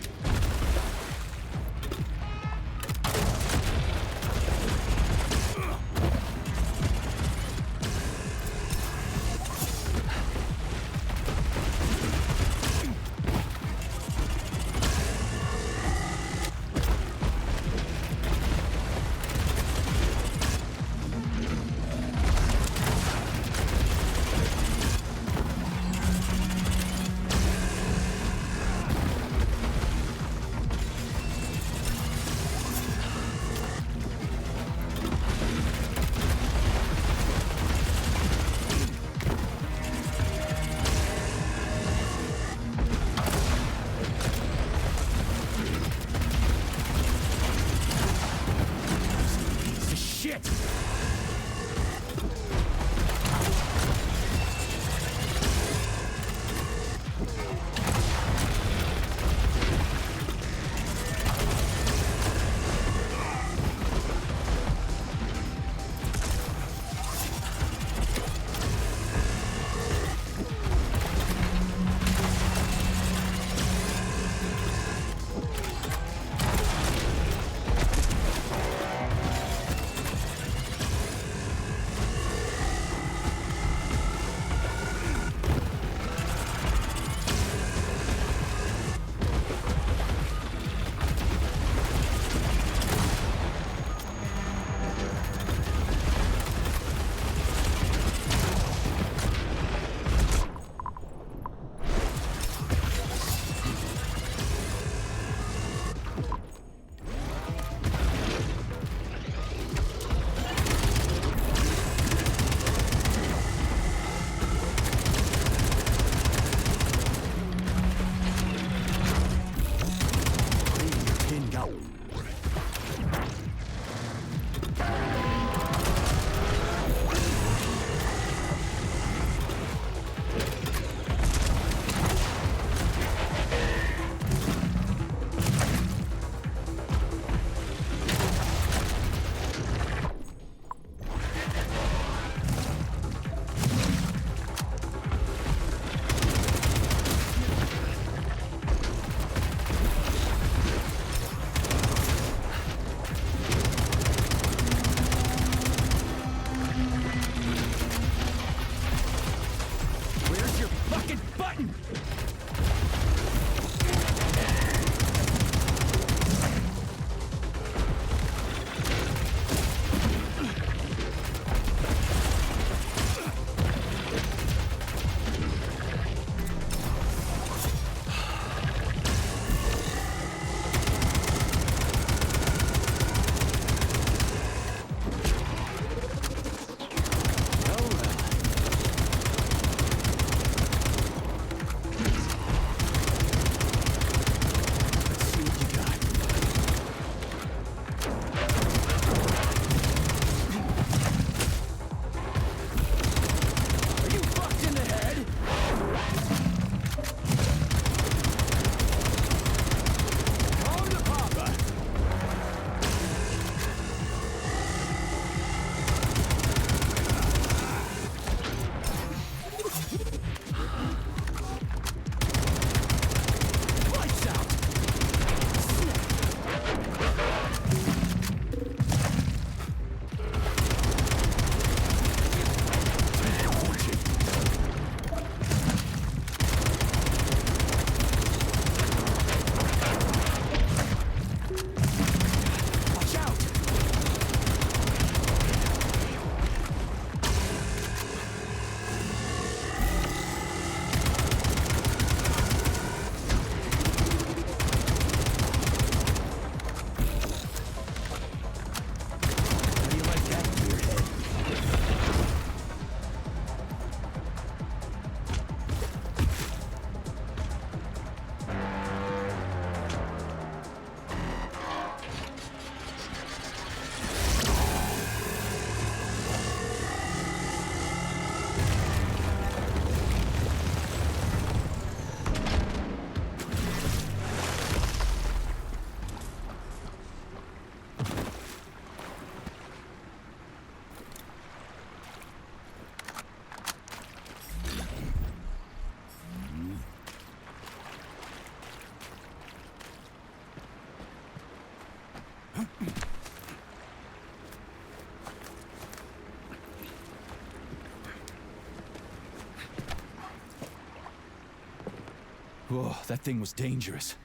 Whoa, that thing was dangerous.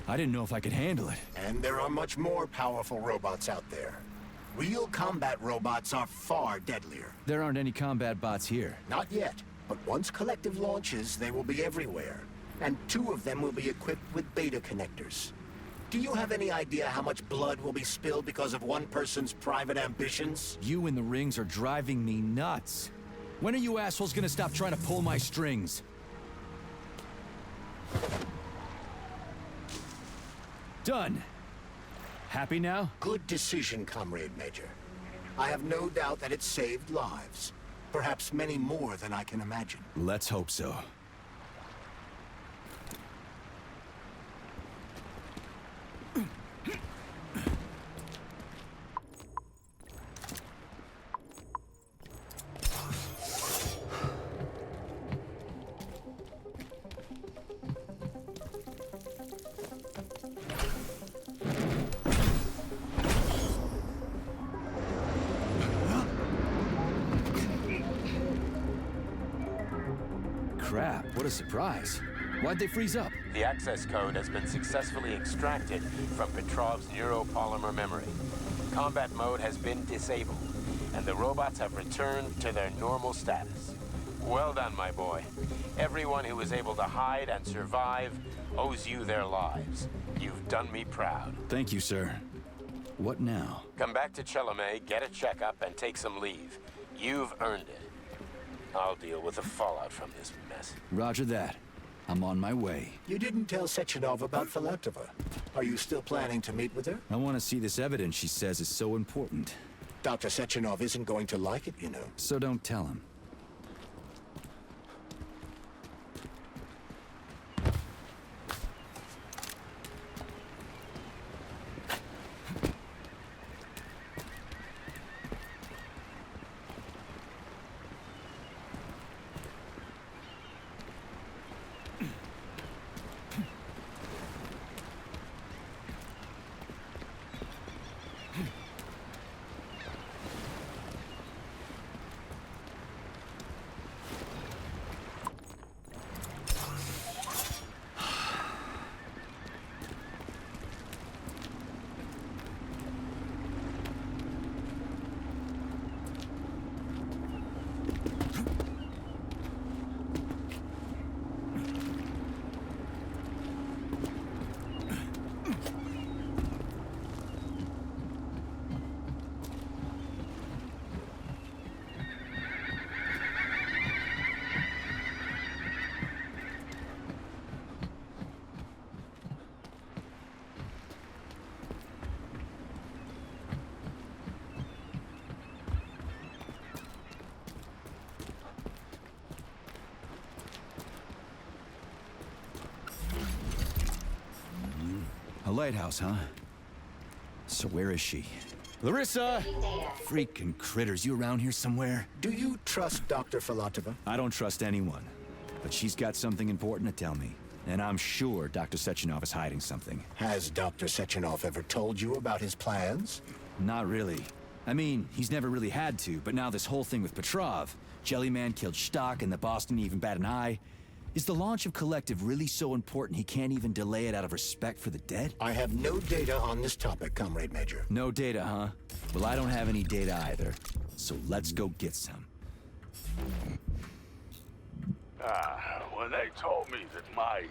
I didn't know if I could handle it. And there are much more powerful robots out there. Real combat robots are far deadlier. There aren't any combat bots here. Not yet, but once Collective launches, they will be everywhere. And 2 of them will be equipped with beta connectors. Do you have any idea how much blood will be spilled because of one person's private ambitions? You in the rings are driving me nuts. When are you assholes gonna stop trying to pull my strings? Done. Happy now? Good decision, Comrade Major. I have no doubt that it saved lives. Perhaps many more than I can imagine. Let's hope so. Crap, what a surprise. Why'd they freeze up? The access code has been successfully extracted from Petrov's neuropolymer memory. Combat mode has been disabled, and the robots have returned to their normal status. Well done, my boy. Everyone who was able to hide and survive owes you their lives. You've done me proud. Thank you, sir. What now? Come back to Chelome, get a checkup, and take some leave. You've earned it. I'll deal with the fallout from this mess. Roger that. I'm on my way. You didn't tell Sechenov about Filatova. Are you still planning to meet with her? I want to see this evidence she says is so important. Dr. Sechenov isn't going to like it, you know. So don't tell him. A lighthouse, huh? So where is she? Larissa! Freaking critters, you around here somewhere? Do you trust Dr. Filatova? I don't trust anyone. But she's got something important to tell me. And I'm sure Dr. Sechenov is hiding something. Has Dr. Sechenov ever told you about his plans? Not really. I mean, he's never really had to, but now this whole thing with Petrov, Jellyman killed Stock and the boss didn't even bat an eye. Is the launch of Collective really so important he can't even delay it out of respect for the dead? I have no data on this topic, Comrade Major. No data, huh? Well, I don't have any data either. So let's go get some. When they told me that my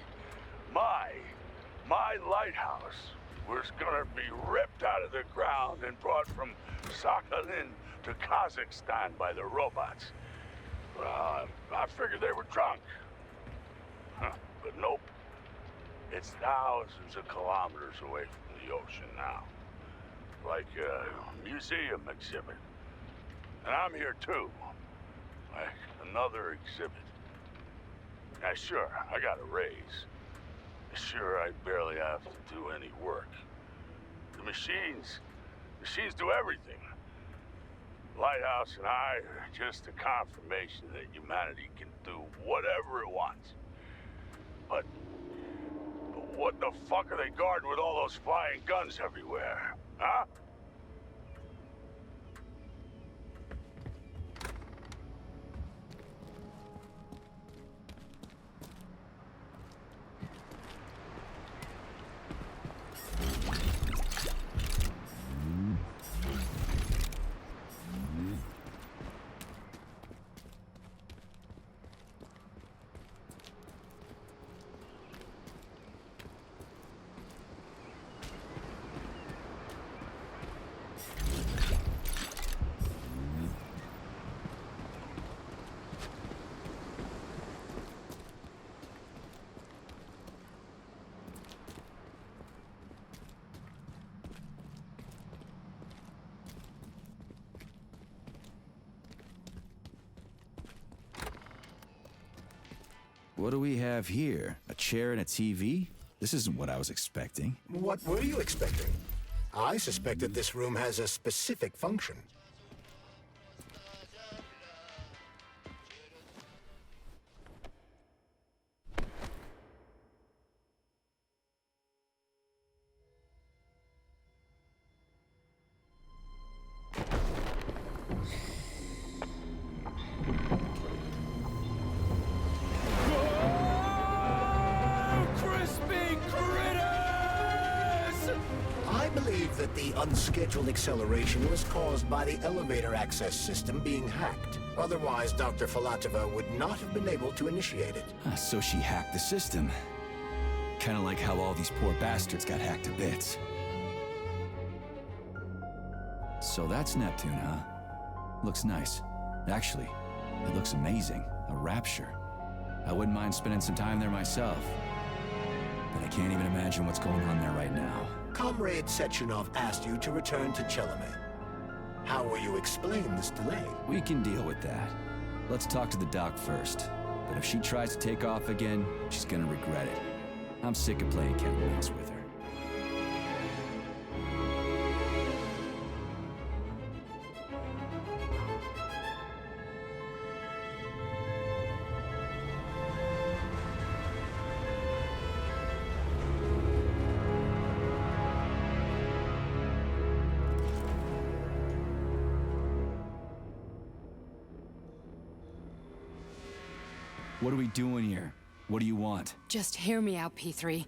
lighthouse was gonna be ripped out of the ground and brought from Sakhalin to Kazakhstan by the robots, I figured they were drunk. But nope. It's thousands of kilometers away from the ocean now. Like a museum exhibit. And I'm here too. Like another exhibit. Now sure, I got a raise. Sure, I barely have to do any work. The machines do everything. Lighthouse and I are just a confirmation that humanity can do whatever it wants. But what the fuck are they guarding with all those flying guns everywhere, huh? What do we have here? A chair and a TV? This isn't what I was expecting. What were you expecting? I suspected this room has a specific function. The unscheduled acceleration was caused by the elevator access system being hacked. Otherwise, Dr. Filatova would not have been able to initiate it. So she hacked the system. Kinda like how all these poor bastards got hacked to bits. So that's Neptune, huh? Looks nice. Actually, it looks amazing. A rapture. I wouldn't mind spending some time there myself. But I can't even imagine what's going on there right now. Comrade Sechenov asked you to return to Chelome. How will you explain this delay? We can deal with that. Let's talk to the doc first. But if she tries to take off again, she's gonna regret it. I'm sick of playing cat and mouse with her. What are we doing here? What do you want? Just hear me out, P3.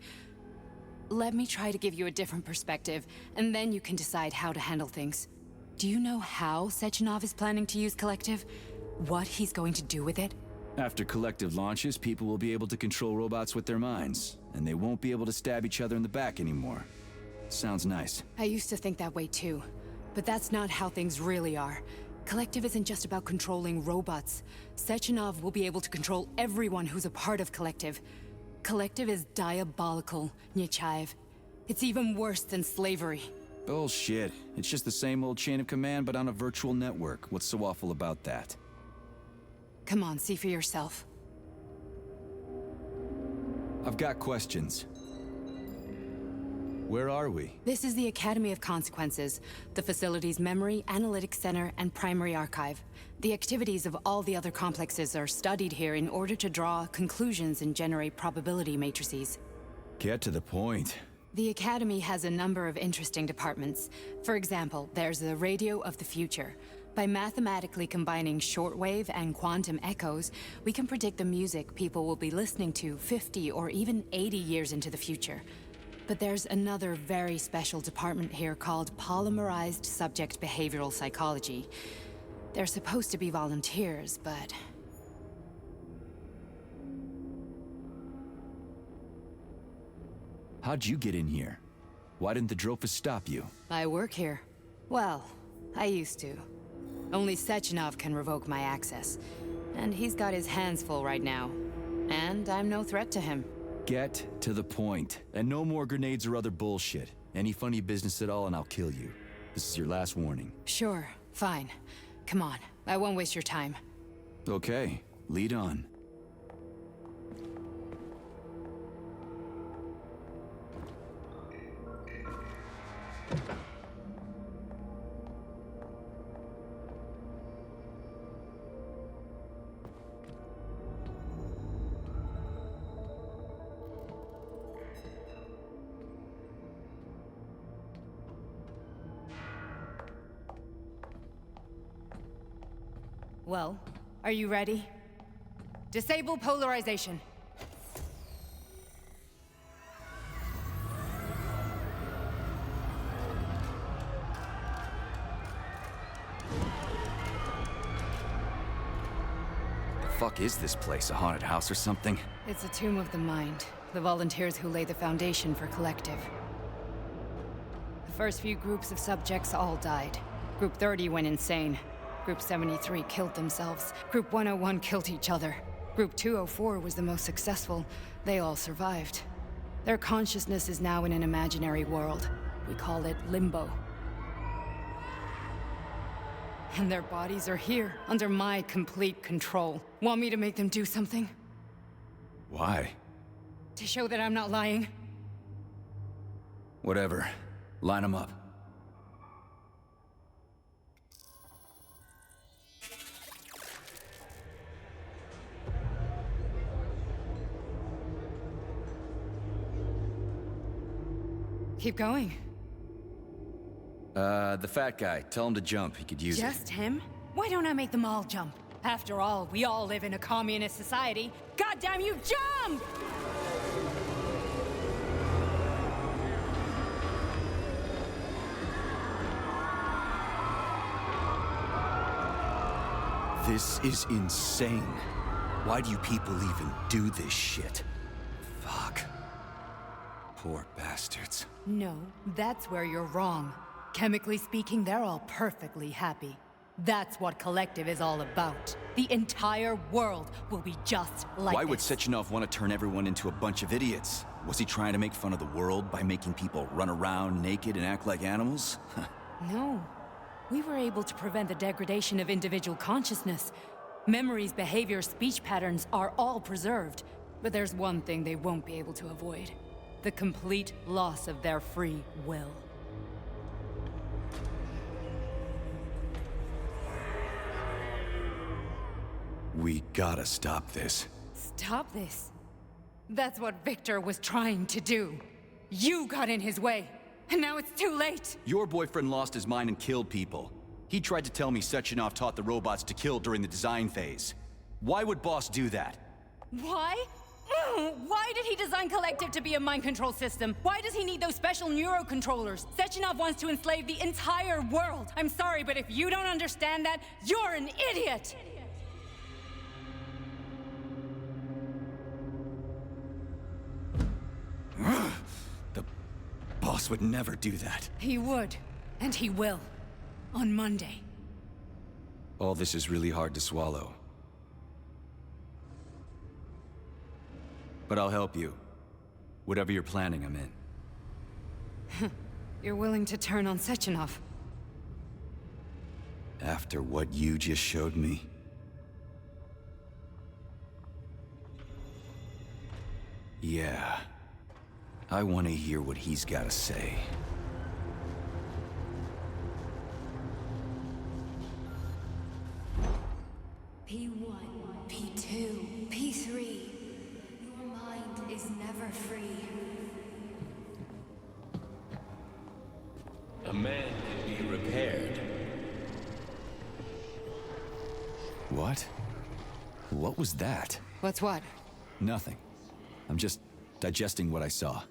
Let me try to give you a different perspective, and then you can decide how to handle things. Do you know how Sechenov is planning to use Collective? What he's going to do with it? After Collective launches, people will be able to control robots with their minds, and they won't be able to stab each other in the back anymore. Sounds nice. I used to think that way too, but that's not how things really are. Collective isn't just about controlling robots. Sechenov will be able to control everyone who's a part of Collective. Collective is diabolical, Nechayev. It's even worse than slavery. Bullshit. It's just the same old chain of command, but on a virtual network. What's so awful about that? Come on, see for yourself. I've got questions. Where are we? This is the Academy of Consequences, the facility's memory, analytics center, and primary archive. The activities of all the other complexes are studied here in order to draw conclusions and generate probability matrices. Get to the point. The Academy has a number of interesting departments. For example, there's the Radio of the Future. By mathematically combining shortwave and quantum echoes, we can predict the music people will be listening to 50 or even 80 years into the future. But there's another very special department here called Polymerized Subject Behavioral Psychology. They're supposed to be volunteers, but... How'd you get in here? Why didn't the Drofus stop you? I work here. Well, I used to. Only Sechenov can revoke my access. And he's got his hands full right now. And I'm no threat to him. Get to the point. And no more grenades or other bullshit. Any funny business at all and I'll kill you. This is your last warning. Sure, fine. Come on, I won't waste your time. Okay, lead on. Well, are you ready? Disable polarization. The fuck is this place? A haunted house or something? It's a tomb of the mind. The volunteers who lay the foundation for Collective. The first few groups of subjects all died. Group 30 went insane. Group 73 killed themselves. Group 101 killed each other. Group 204 was the most successful. They all survived. Their consciousness is now in an imaginary world. We call it Limbo. And their bodies are here, under my complete control. Want me to make them do something? Why? To show that I'm not lying. Whatever. Line them up. Keep going. The fat guy. Tell him to jump. He could use it. Just him? Why don't I make them all jump? After all, we all live in a communist society. Goddamn you, jump! This is insane. Why do you people even do this shit? Fuck. Poor bastards. No, that's where you're wrong. Chemically speaking, they're all perfectly happy. That's what Collective is all about. The entire world will be just like Why would this. Sechenov want to turn everyone into a bunch of idiots? Was he trying to make fun of the world by making people run around naked and act like animals? No. We were able to prevent the degradation of individual consciousness. Memories, behavior, speech patterns are all preserved. But there's one thing they won't be able to avoid. The complete loss of their free will. We gotta stop this. Stop this. That's what Victor was trying to do. You got in his way, and now it's too late. Your boyfriend lost his mind and killed people. He tried to tell me Sechenov taught the robots to kill during the design phase. Why would Boss do that? Why? Why did he design Collective to be a mind control system? Why does he need those special neurocontrollers? Sechenov wants to enslave the entire world. I'm sorry, but if you don't understand that, you're an idiot! The boss would never do that. He would, and he will. On Monday. All this is really hard to swallow. But I'll help you. Whatever you're planning, I'm in. You're willing to turn on Sechenov? After what you just showed me? Yeah. I want to hear what he's got to say. P1, P2, P3. Your mind is never free. A man can be repaired. What? What was that? What's what? Nothing. I'm just digesting what I saw.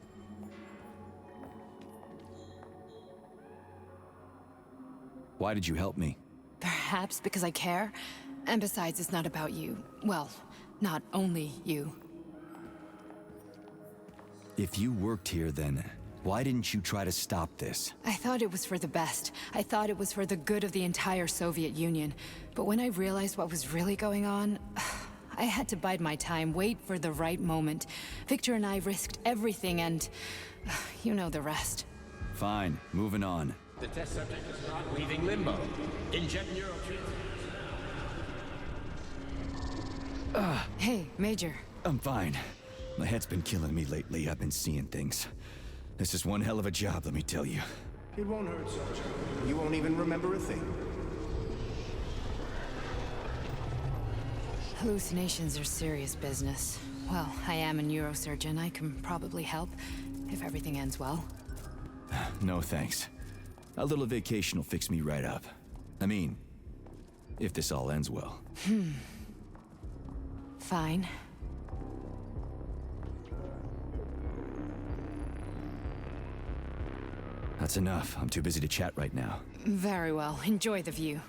Why did you help me? Perhaps because I care. And besides, it's not about you. Well, not only you. If you worked here, then why didn't you try to stop this? I thought it was for the best. I thought it was for the good of the entire Soviet Union. But when I realized what was really going on, I had to bide my time, wait for the right moment. Victor and I risked everything and you know the rest. Fine, moving on. The test subject is not leaving limbo. Inject neurotransmitters. Hey, Major. I'm fine. My head's been killing me lately. I've been seeing things. This is one hell of a job, let me tell you. It won't hurt, Sergeant. You won't even remember a thing. Hallucinations are serious business. Well, I am a neurosurgeon. I can probably help, if everything ends well. No thanks. A little vacation will fix me right up. I mean, if this all ends well. Fine. That's enough. I'm too busy to chat right now. Very well. Enjoy the view.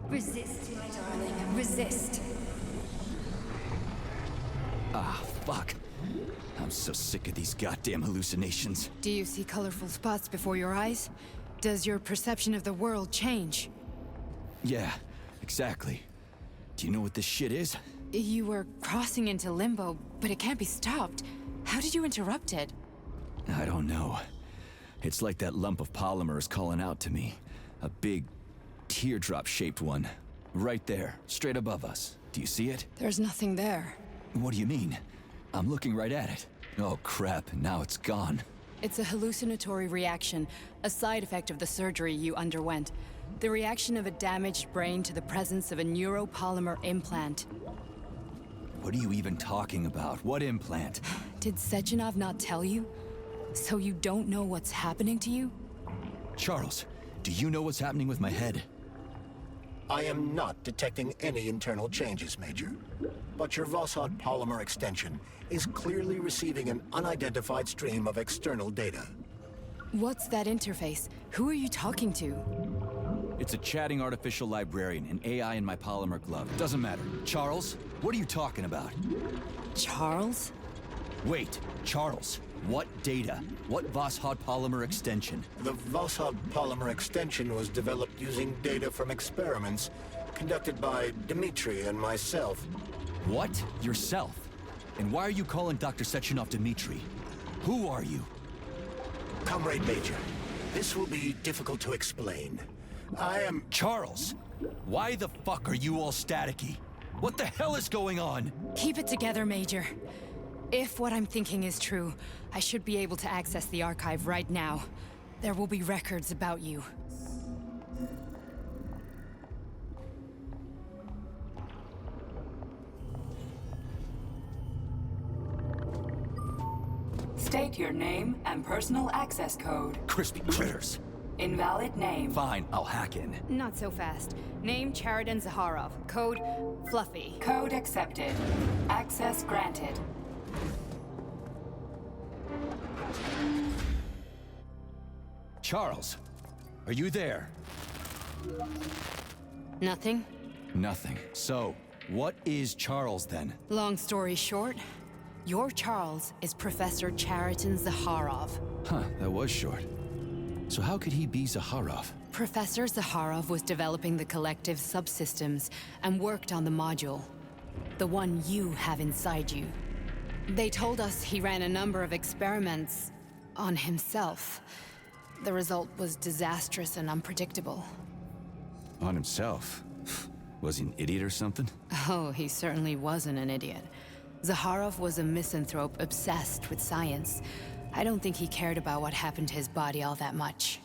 Resist, my darling. Resist. Ah, fuck. I'm so sick of these goddamn hallucinations. Do you see colorful spots before your eyes? Does your perception of the world change? Yeah, exactly. Do you know what this shit is? You were crossing into limbo, but it can't be stopped. How did you interrupt it? I don't know. It's like that lump of polymer is calling out to me. A big, teardrop-shaped one. Right there, straight above us. Do you see it? There's nothing there. What do you mean? I'm looking right at it. Oh crap, now it's gone. It's a hallucinatory reaction, a side effect of the surgery you underwent. The reaction of a damaged brain to the presence of a neuropolymer implant. What are you even talking about? What implant? Did Sechenov not tell you? So you don't know what's happening to you? Charles, do you know what's happening with my head? I am not detecting any internal changes, Major. But your Vossod polymer extension is clearly receiving an unidentified stream of external data. What's that interface? Who are you talking to? It's a chatting artificial librarian, an AI in my polymer glove. Doesn't matter. Charles, what are you talking about? Charles? Wait, Charles. What data? What Vossod polymer extension? The Vossod polymer extension was developed using data from experiments conducted by Dmitri and myself. What? Yourself? And why are you calling Dr. Sechenov Dmitri? Who are you? Comrade Major, this will be difficult to explain. I am... Charles! Why the fuck are you all staticky? What the hell is going on? Keep it together, Major. If what I'm thinking is true, I should be able to access the archive right now. There will be records about you. State your name and personal access code. Crispy critters. Invalid name. Fine, I'll hack in. Not so fast. Name Cheriton Zaharov. Code Fluffy. Code accepted. Access granted. Charles, are you there? Nothing? Nothing. So, what is Charles then? Long story short, your Charles is Professor Cheriton Zaharov. Huh, that was short. So how could he be Zaharov? Professor Zaharov was developing the collective subsystems and worked on the module. The one you have inside you. They told us he ran a number of experiments on himself. The result was disastrous and unpredictable. On himself? Was he an idiot or something? Oh, he certainly wasn't an idiot. Zaharov was a misanthrope obsessed with science. I don't think he cared about what happened to his body all that much.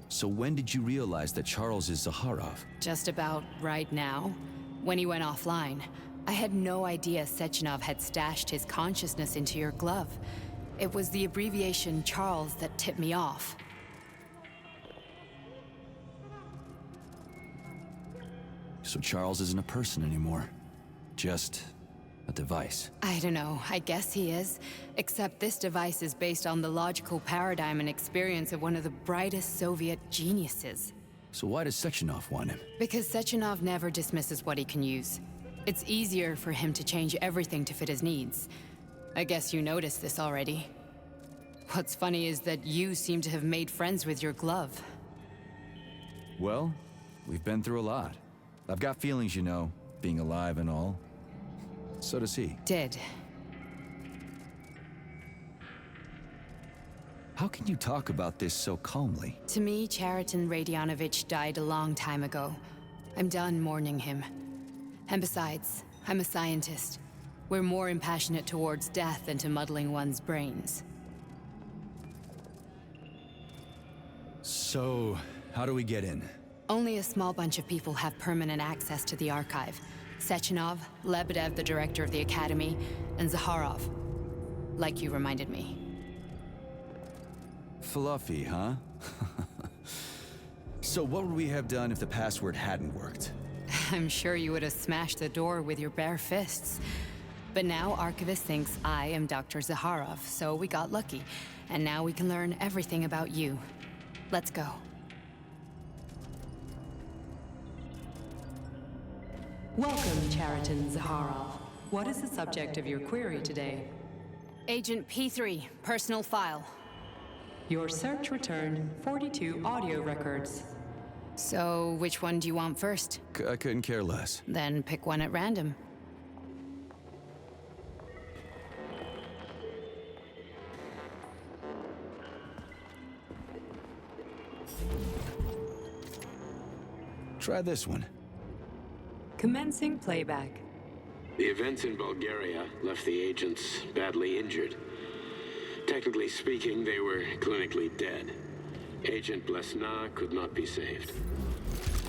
So when did you realize that Charles is Zaharov? Just about right now, when he went offline. I had no idea Sechenov had stashed his consciousness into your glove. It was the abbreviation Charles that tipped me off. So Charles isn't a person anymore. Just a device. I don't know, I guess he is. Except this device is based on the logical paradigm and experience of one of the brightest Soviet geniuses. So why does Sechenov want him? Because Sechenov never dismisses what he can use. It's easier for him to change everything to fit his needs. I guess you noticed this already. What's funny is that you seem to have made friends with your glove. Well, we've been through a lot. I've got feelings, you know, being alive and all. So does he. Did. How can you talk about this so calmly? To me, Cheriton Radionovich died a long time ago. I'm done mourning him. And besides, I'm a scientist. We're more impassionate towards death than to muddling one's brains. So, how do we get in? Only a small bunch of people have permanent access to the archive. Sechenov, Lebedev, the director of the Academy, and Zaharov. Like you reminded me. Fluffy, huh? So what would we have done if the password hadn't worked? I'm sure you would have smashed the door with your bare fists. But now Archivist thinks I am Dr. Zaharov, so we got lucky. And now we can learn everything about you. Let's go. Welcome, Chariton Zaharov. What is the subject of your query today? Agent P3, personal file. Your search returned 42 audio records. So, which one do you want first? I couldn't care less. Then pick one at random. Try this one. Commencing playback. The events in Bulgaria left the agents badly injured. Technically speaking, they were clinically dead. Agent Blesna could not be saved.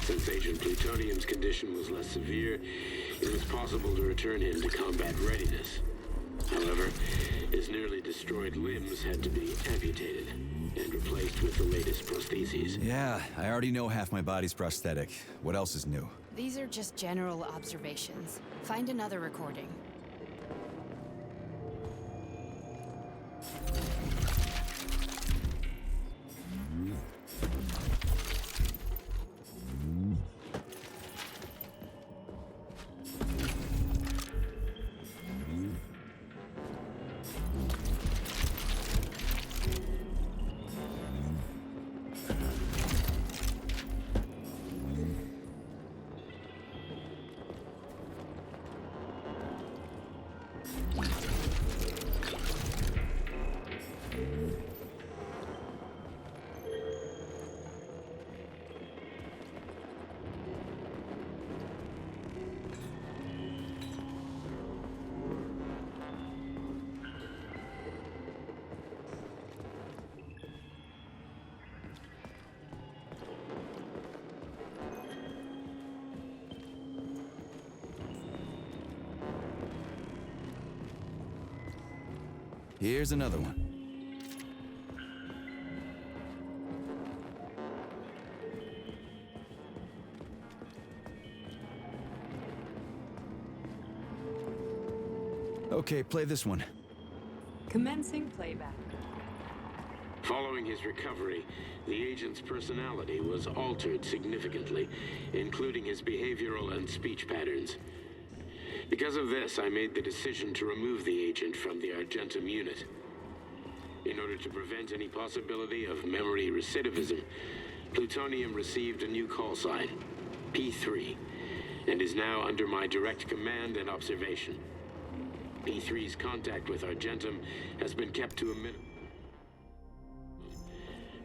Since Agent Plutonium's condition was less severe, it was possible to return him to combat readiness. However, his nearly destroyed limbs had to be amputated and replaced with the latest prostheses. Yeah, I already know half my body's prosthetic. What else is new? These are just general observations. Find another recording. Here's another one. Okay, play this one. Commencing playback. Following his recovery, the agent's personality was altered significantly, including his behavioral and speech patterns. Because of this, I made the decision to remove the agent from the Argentum unit. In order to prevent any possibility of memory recidivism, Plutonium received a new call sign, P3, and is now under my direct command and observation. P3's contact with Argentum has been kept to a minimum,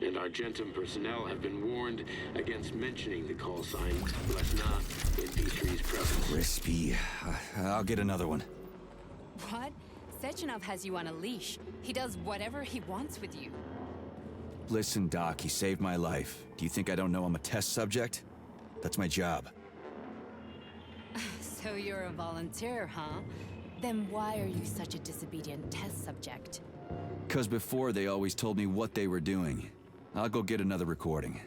and Argentum personnel have been warned against mentioning the call sign Blesna in P3's presence. Crispy. I'll get another one. What? Sechenov has you on a leash. He does whatever he wants with you. Listen, Doc, he saved my life. Do you think I don't know I'm a test subject? That's my job. So you're a volunteer, huh? Then why are you such a disobedient test subject? 'Cause before they always told me what they were doing. I'll go get another recording.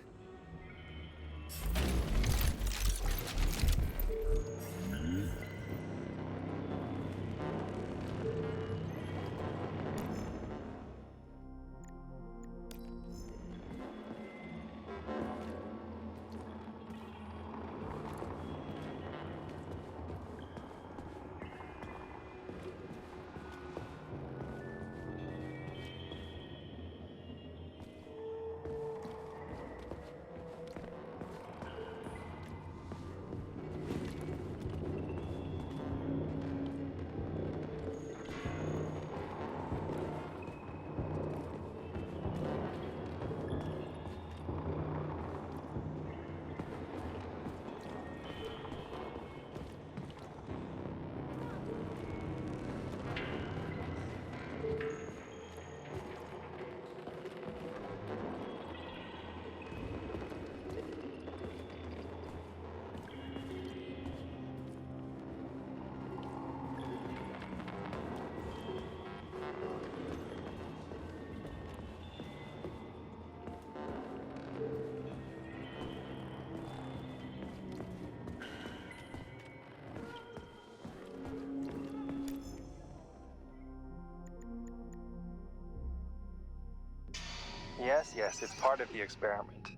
Yes, it's part of the experiment.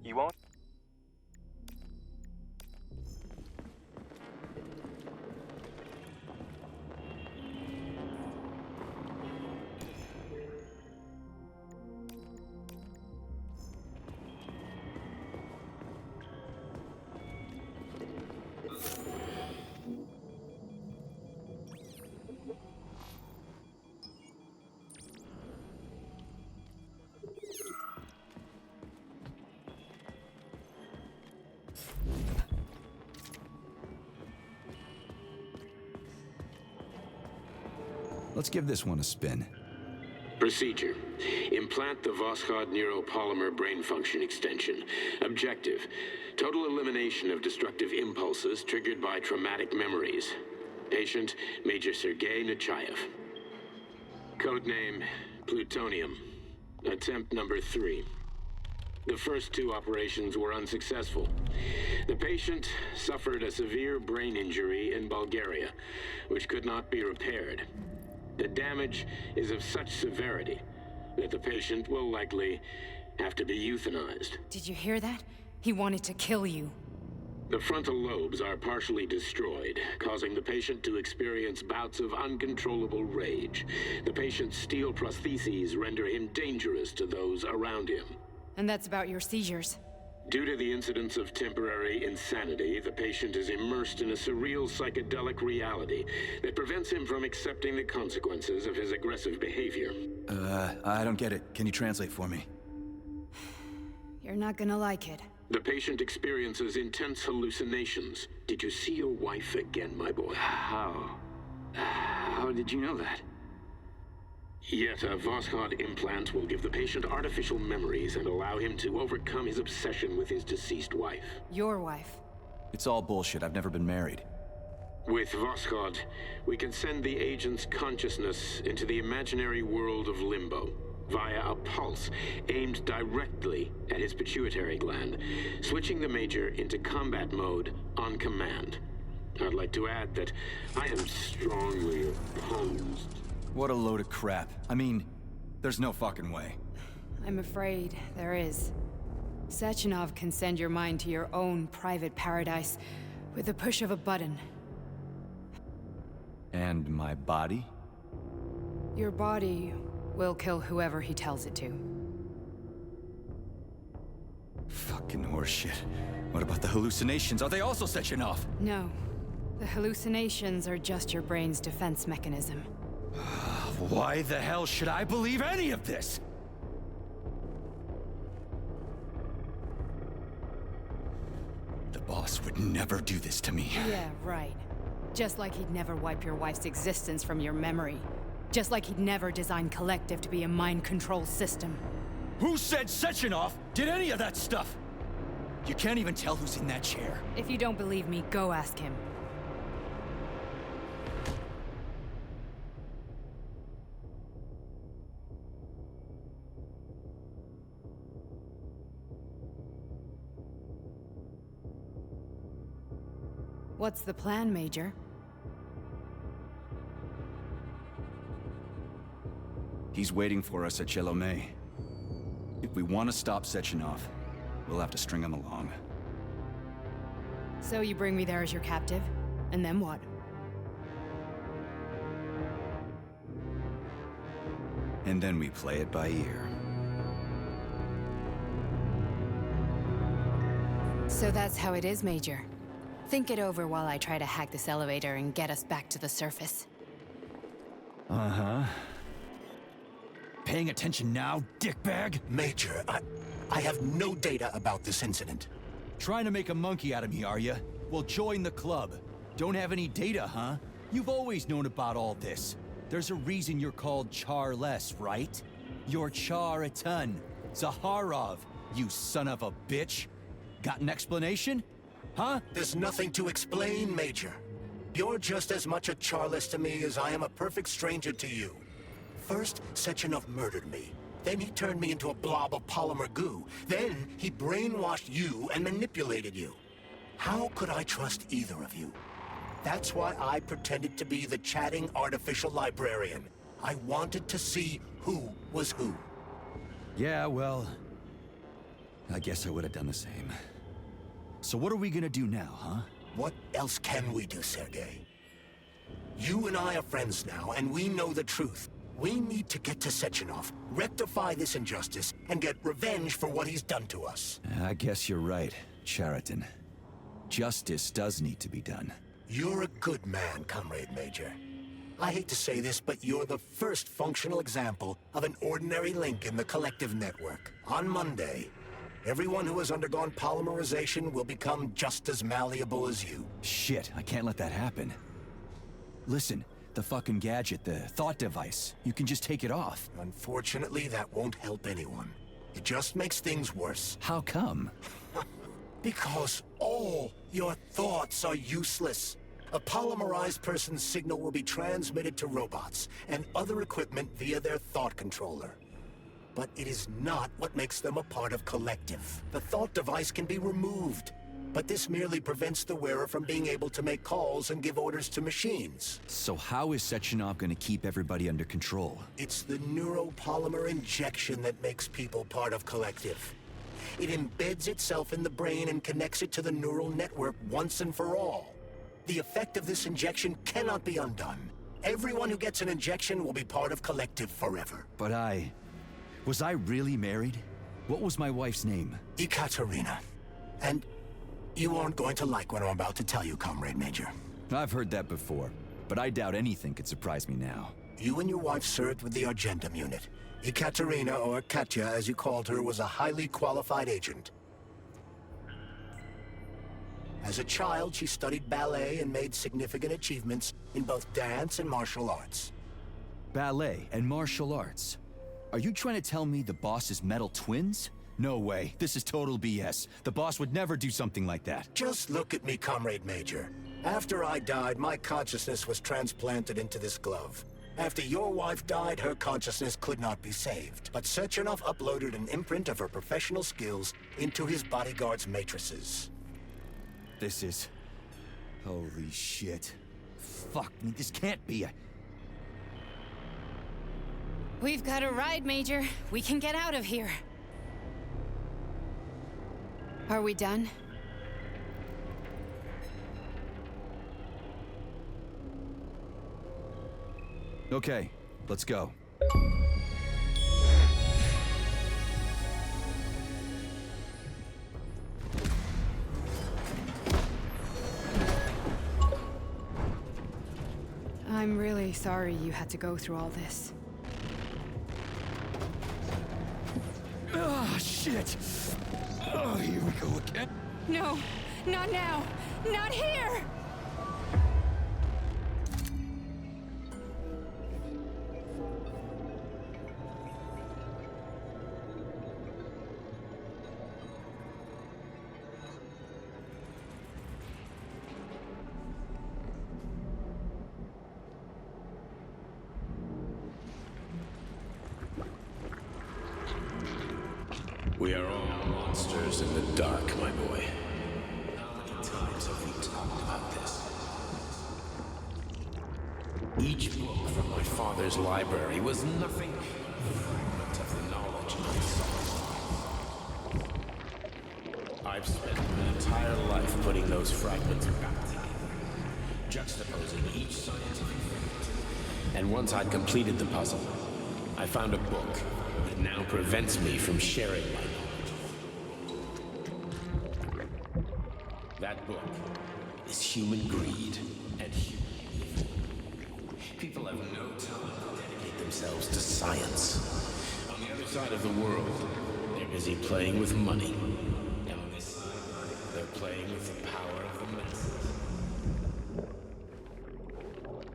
You won't... Let's give this one a spin. Procedure. Implant the Voskhod neuropolymer brain function extension. Objective. Total elimination of destructive impulses triggered by traumatic memories. Patient, Major Sergei Nechayev. Codename, Plutonium. Attempt number 3. The first 2 operations were unsuccessful. The patient suffered a severe brain injury in Bulgaria, which could not be repaired. The damage is of such severity that the patient will likely have to be euthanized. Did you hear that? He wanted to kill you. The frontal lobes are partially destroyed, causing the patient to experience bouts of uncontrollable rage. The patient's steel prostheses render him dangerous to those around him. And that's about your seizures. Due to the incidence of temporary insanity, the patient is immersed in a surreal psychedelic reality that prevents him from accepting the consequences of his aggressive behavior. I don't get it. Can you translate for me? You're not gonna like it. The patient experiences intense hallucinations. Did you see your wife again, my boy? How did you know that? Yet a Voskhod implant will give the patient artificial memories and allow him to overcome his obsession with his deceased wife. Your wife. It's all bullshit. I've never been married. With Voskhod, we can send the agent's consciousness into the imaginary world of limbo via a pulse aimed directly at his pituitary gland, switching the Major into combat mode on command. I'd like to add that I am strongly opposed. What a load of crap. I mean, there's no fucking way. I'm afraid there is. Sechenov can send your mind to your own private paradise with the push of a button. And my body? Your body will kill whoever he tells it to. Fucking horseshit. What about the hallucinations? Are they also Sechenov? No. The hallucinations are just your brain's defense mechanism. Why the hell should I believe any of this? The boss would never do this to me. Yeah, right. Just like he'd never wipe your wife's existence from your memory. Just like he'd never design Collective to be a mind control system. Who said Sechenov did any of that stuff? You can't even tell who's in that chair. If you don't believe me, go ask him. What's the plan, Major? He's waiting for us at Chelomey. If we want to stop Sechenov, we'll have to string him along. So you bring me there as your captive? And then what? And then we play it by ear. So that's how it is, Major. Think it over while I try to hack this elevator and get us back to the surface. Uh-huh. Paying attention now, dickbag? Major, I have no data about this incident. Trying to make a monkey out of me, are you? Well, join the club. Don't have any data, huh? You've always known about all this. There's a reason you're called Charless, right? You're Char a ton. Zaharov, you son of a bitch. Got an explanation? Huh? There's nothing to explain, Major. You're just as much a Charless to me as I am a perfect stranger to you. First, Sechenov murdered me. Then he turned me into a blob of polymer goo. Then he brainwashed you and manipulated you. How could I trust either of you? That's why I pretended to be the chatting artificial librarian. I wanted to see who was who. Yeah, well, I guess I would have done the same. So what are we gonna do now, huh? What else can we do, Sergei? You and I are friends now, and we know the truth. We need to get to Sechenov, rectify this injustice, and get revenge for what he's done to us. I guess you're right, Chariton. Justice does need to be done. You're a good man, Comrade Major. I hate to say this, but you're the first functional example of an ordinary link in the Collective network. On Monday, everyone who has undergone polymerization will become just as malleable as you. Shit, I can't let that happen. Listen, The fucking gadget, the thought device. You can just take it off. Unfortunately, that won't help anyone. It just makes things worse. How come? Because all your thoughts are useless. A polymerized person's signal will be transmitted to robots and other equipment via their thought controller. But it is not what makes them a part of Collective. The thought device can be removed, but this merely prevents the wearer from being able to make calls and give orders to machines. So how is Sechenov gonna keep everybody under control? It's the neuropolymer injection that makes people part of Collective. It embeds itself in the brain and connects it to the neural network once and for all. The effect of this injection cannot be undone. Everyone who gets an injection will be part of Collective forever. But was I really married? What was my wife's name? Ekaterina. And you aren't going to like what I'm about to tell you, Comrade Major. I've heard that before, but I doubt anything could surprise me now. You and your wife served with the Argentum unit. Ekaterina, or Katya as you called her, was a highly qualified agent. As a child, she studied ballet and made significant achievements in both dance and martial arts. Ballet and martial arts? Are you trying to tell me the boss is metal twins? No way. This is total BS. The boss would never do something like that. Just look at me, Comrade Major. After I died, my consciousness was transplanted into this glove. After your wife died, her consciousness could not be saved. But Sechenov uploaded an imprint of her professional skills into his bodyguard's matrices. This is... holy shit. Fuck me, this can't be a... We've got a ride, Major. We can get out of here. Are we done? Okay, let's go. I'm really sorry you had to go through all this. Ah, shit! Oh, here we go again. No, not now! Not here! We are all monsters in the dark, my boy. How many times have we talked about this? Each book from my father's library was nothing but a fragment of the knowledge I sought. I've spent an entire life putting those fragments back together, juxtaposing each scientific fact. And once I'd completed the puzzle, I found a book that now prevents me from sharing my knowledge. That book is human greed and human evil. People have no time to dedicate themselves to science. On the other side of the world, they're busy playing with money. And on this side, they're playing with the power of the masses.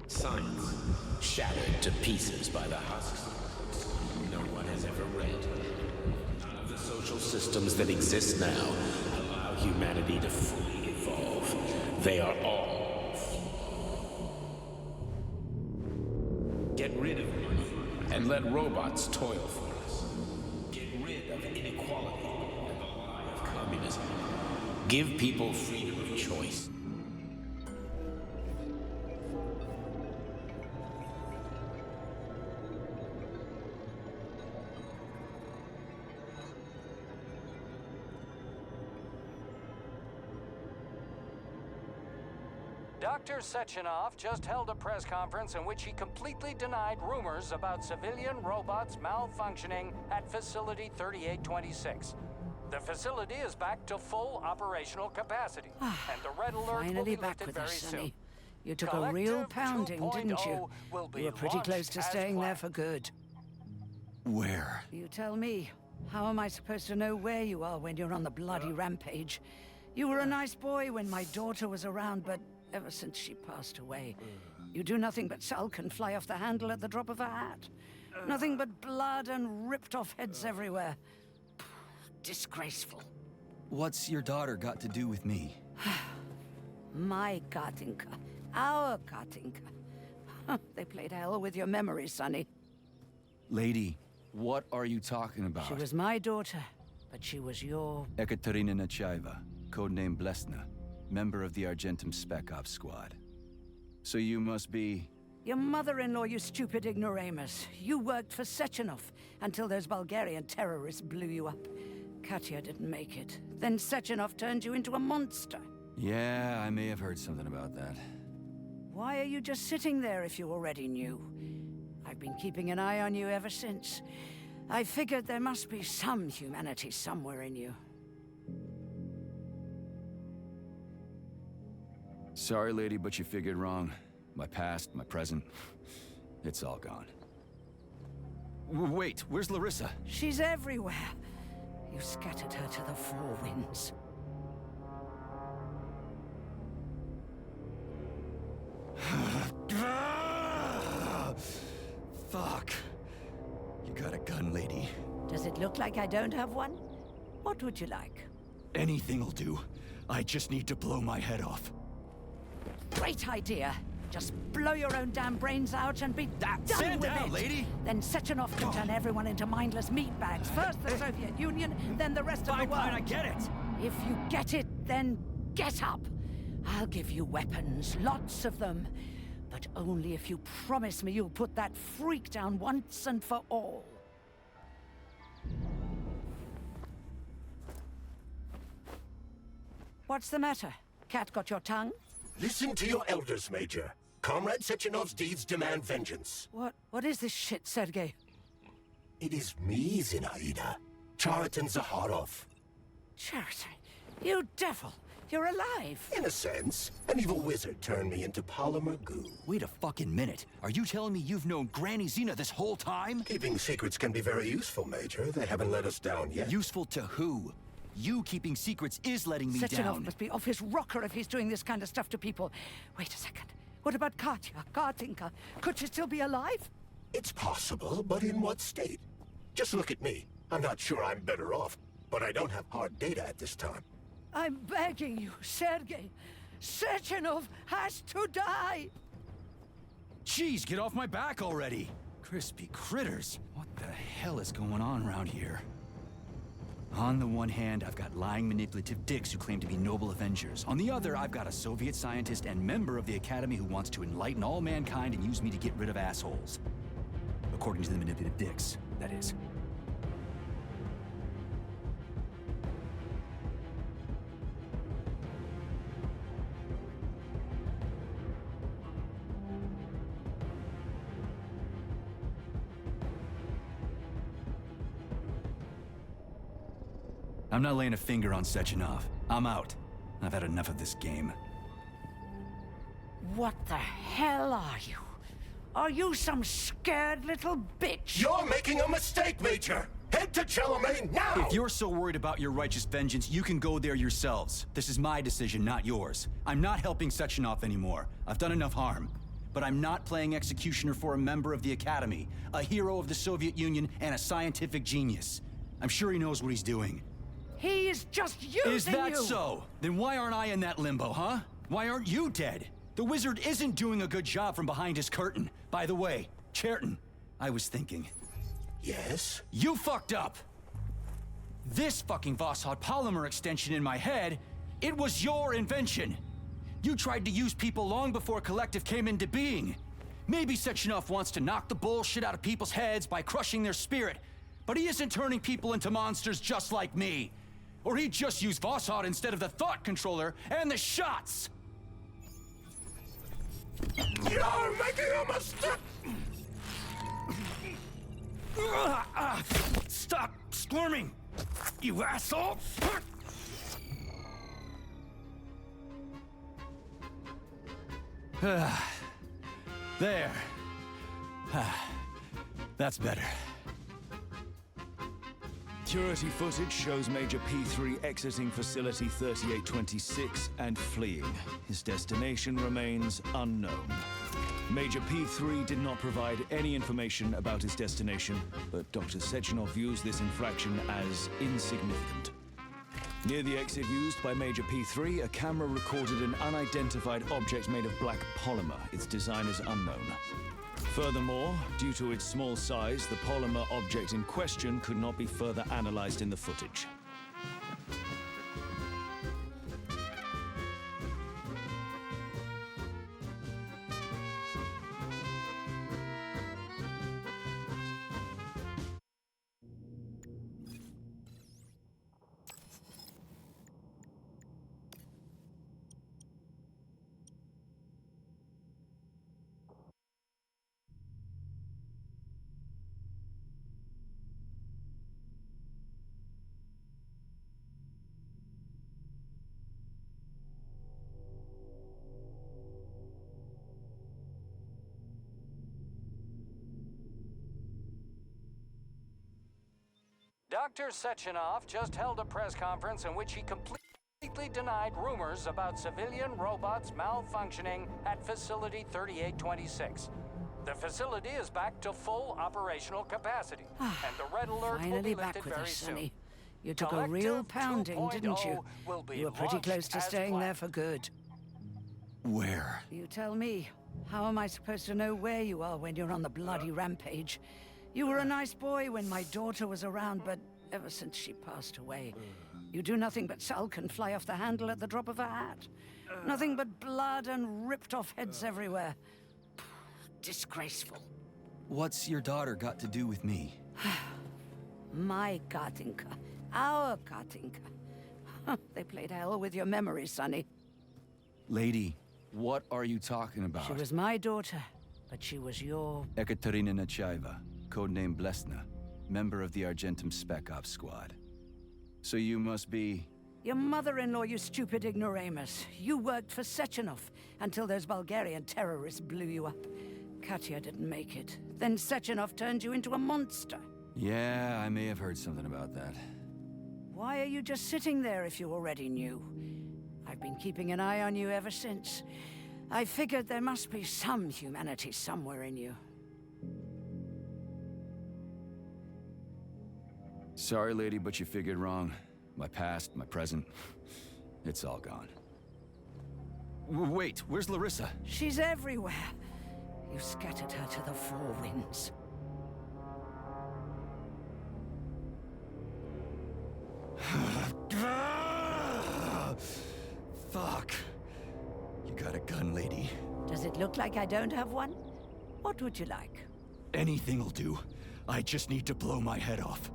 Science, shattered to pieces by the husks no one has ever read. None of the social systems that exist now allow humanity to fully evolve. They are all flawed. Get rid of money and let robots toil for us. Get rid of inequality and the lie of communism. Give people freedom of choice. Dr. Sechenov just held a press conference in which he completely denied rumors about civilian robots malfunctioning at Facility 3826. The facility is back to full operational capacity, and the red alert will Finally be back lifted with very us, soon. Sonny. You took a real pounding, didn't you? You were pretty close to staying there for good. Where? You tell me. How am I supposed to know where you are when you're on the bloody rampage? You were a nice boy when my daughter was around, but ever since she passed away, You do nothing but sulk and fly off the handle at the drop of a hat. Nothing but blood and ripped off heads everywhere. Disgraceful. What's your daughter got to do with me? My Katinka. Our Katinka. They played hell with your memory, Sonny. Lady, what are you talking about? She was my daughter, but she was your... Ekaterina Nechaeva, codename Blesna, member of the Argentum Spec Ops squad. So you must be... Your mother-in-law, you stupid ignoramus. You worked for Sechenov until those Bulgarian terrorists blew you up. Katya didn't make it. Then Sechenov turned you into a monster. Yeah, I may have heard something about that. Why are you just sitting there if you already knew? I've been keeping an eye on you ever since. I figured there must be some humanity somewhere in you. Sorry, lady, but you figured wrong. My past, my present, it's all gone. Wait, where's Larissa? She's everywhere. You scattered her to the four winds. Fuck. You got a gun, lady. Does it look like I don't have one? What would you like? Anything'll do. I just need to blow my head off. Great idea. Just blow your own damn brains out and be done Stand with down, it. lady. Then Sechenov can turn everyone into mindless meatbags. First the Soviet Union, then the rest of the world. Fine, I get it. If you get it, then get up. I'll give you weapons, lots of them. But only if you promise me you'll put that freak down once and for all. What's the matter? Cat got your tongue? Listen to your elders, Major. Comrade Sechenov's deeds demand vengeance. What is this shit, Sergei? It is me, Zinaida. Chariton Zaharov. Chariton, you devil! You're alive! In a sense. An evil wizard turned me into polymer goo. Wait a fucking minute. Are you telling me you've known Granny Zena this whole time? Keeping secrets can be very useful, Major. They haven't let us down yet. Useful to who? You keeping secrets is letting me Sechenov down. must be off his rocker if he's doing this kind of stuff to people. Wait a second. What about Katya, Katinka? Could she still be alive? It's possible, but in what state? Just look at me. I'm not sure I'm better off, but I don't have hard data at this time. I'm begging you, Sergei. Sechenov has to die! Jeez, get off my back already! Crispy critters. What the hell is going on around here? On the one hand, I've got lying, manipulative dicks who claim to be noble avengers. On the other, I've got a Soviet scientist and member of the Academy who wants to enlighten all mankind and use me to get rid of assholes. According to the manipulative dicks, that is. I'm not laying a finger on Sechenov. I'm out. I've had enough of this game. What the hell are you? Are you some scared little bitch? You're making a mistake, Major! Head to Chalamet now! If you're so worried about your righteous vengeance, you can go there yourselves. This is my decision, not yours. I'm not helping Sechenov anymore. I've done enough harm. But I'm not playing executioner for a member of the Academy, a hero of the Soviet Union, and a scientific genius. I'm sure he knows what he's doing. He is just using you! Is that so? Then why aren't I in that limbo, huh? Why aren't you dead? The wizard isn't doing a good job from behind his curtain. By the way, Chariton, I was thinking. Yes? You fucked up! This fucking Voskhod polymer extension in my head, it was your invention! You tried to use people long before Collective came into being. Maybe Sechenov wants to knock the bullshit out of people's heads by crushing their spirit, but he isn't turning people into monsters just like me. Or he'd just use Voskhod instead of the thought controller and the shots! You're making a mistake! Stop squirming, you asshole! There. That's better. Security footage shows Major P3 exiting Facility 3826 and fleeing. His destination remains unknown. Major P3 did not provide any information about his destination, but Dr. Sechenov views this infraction as insignificant. Near the exit used by Major P3, a camera recorded an unidentified object made of black polymer. Its design is unknown. Furthermore, due to its small size, the polymer object in question could not be further analyzed in the footage. Dr. Sechenov just held a press conference in which he completely denied rumors about civilian robots malfunctioning at Facility 3826. The facility is back to full operational capacity, and the red alert will be lifted very soon. You took a real pounding, didn't you? You were pretty close to staying there for good. Where? You tell me. How am I supposed to know where you are when you're on the bloody rampage? You were a nice boy when my daughter was around, but ever since she passed away, you do nothing but sulk and fly off the handle at the drop of a hat. Nothing but blood and ripped off heads everywhere. Disgraceful. What's your daughter got to do with me? My Katinka. Our Katinka. They played hell with your memory, Sonny. Lady, what are you talking about? She was my daughter, but she was your... Ekaterina Nechaeva, codename Blesna, member of the Argentum Spec Ops squad. So you must be... Your mother-in-law, you stupid ignoramus. You worked for Sechenov until those Bulgarian terrorists blew you up. Katya didn't make it. Then Sechenov turned you into a monster. Yeah, I may have heard something about that. Why are you just sitting there if you already knew? I've been keeping an eye on you ever since. I figured there must be some humanity somewhere in you. Sorry, lady, but you figured wrong. My past, my present, it's all gone. Wait, where's Larissa? She's everywhere. You scattered her to the four winds. Fuck. You got a gun, lady. Does it look like I don't have one? What would you like? Anything'll do. I just need to blow my head off.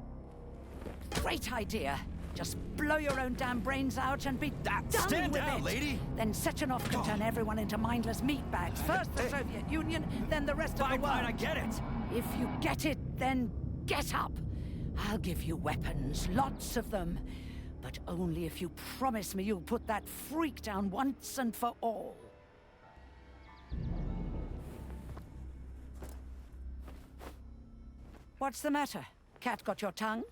Great idea. Just blow your own damn brains out and be done Stand with down, it. lady! Then Sechenov can turn everyone into mindless meatbags. First the Soviet Union, then the rest of the world. Fine, I get it. If you get it, then get up. I'll give you weapons, lots of them. But only if you promise me you'll put that freak down once and for all. What's the matter? Cat got your tongue?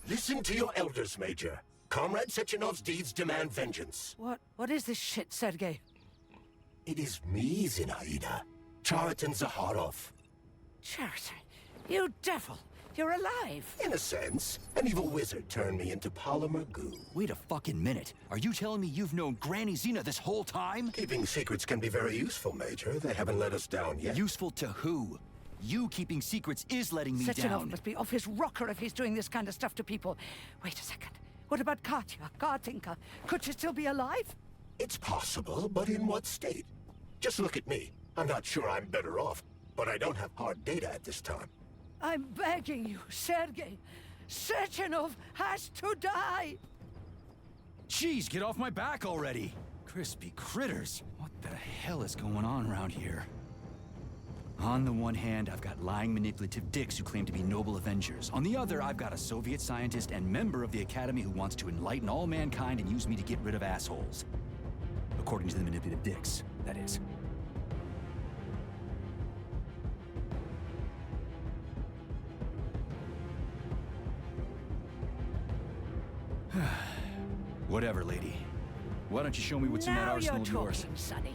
Listen to your elders, Major. Comrade Sechenov's deeds demand vengeance. What is this shit, Sergei? It is me, Zinaida. Chariton Zaharov. Chariton? You devil! You're alive! In a sense. An evil wizard turned me into polymer goo. Wait a fucking minute. Are you telling me you've known Granny Zena this whole time? Keeping secrets can be very useful, Major. They haven't let us down yet. Useful to who? You keeping secrets is letting me Sechenov down. must be off his rocker if he's doing this kind of stuff to people. Wait a second. What about Katya, Katinka? Could she still be alive? It's possible, but in what state? Just look at me. I'm not sure I'm better off, but I don't have hard data at this time. I'm begging you, Sergei. Sechenov has to die! Jeez, get off my back already! Crispy critters. What the hell is going on around here? On the one hand, I've got lying, manipulative dicks who claim to be noble avengers. On the other, I've got a Soviet scientist and member of the Academy who wants to enlighten all mankind and use me to get rid of assholes. According to the manipulative dicks, that is. Whatever, lady. Why don't you show me what's in that arsenal of yours? Now you're talking, Sonny.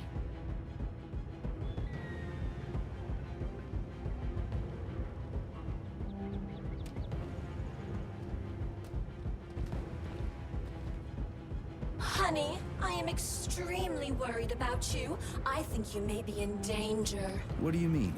Honey, I am extremely worried about you. I think you may be in danger. What do you mean?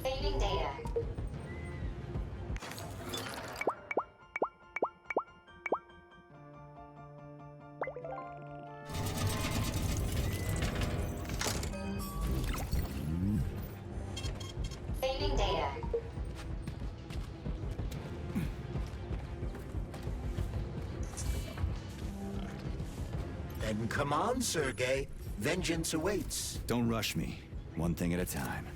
Saving data. Saving data. Then come on, Sergei. Vengeance awaits. Don't rush me. One thing at a time.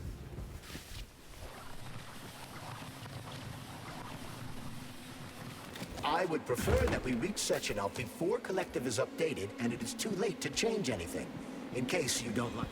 I would prefer that we reach Sechenov before Collective is updated and it is too late to change anything. In case you don't like...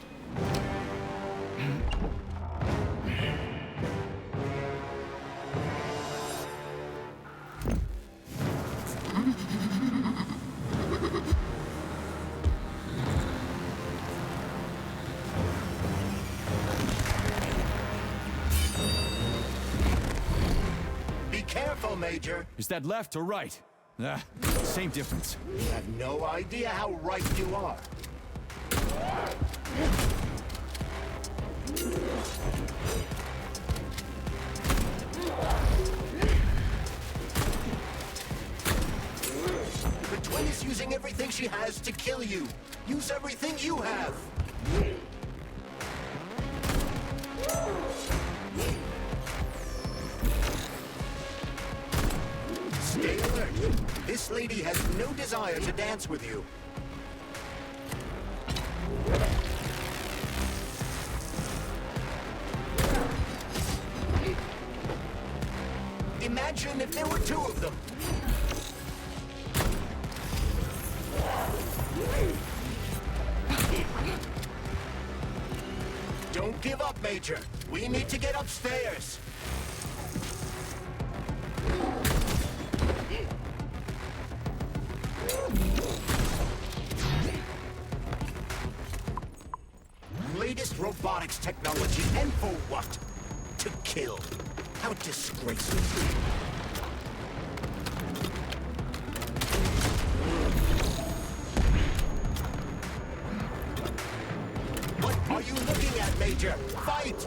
Careful, Major. Is that left or right? Same difference. You have no idea how right you are. Gwen is using everything she has to kill you. Use everything you have. Stay alert. This lady has no desire to dance with you. Imagine if there were two of them. Don't give up, Major. We need to get upstairs. Latest robotics technology, and for what? To kill. How disgraceful. What are you looking at, Major? Fight!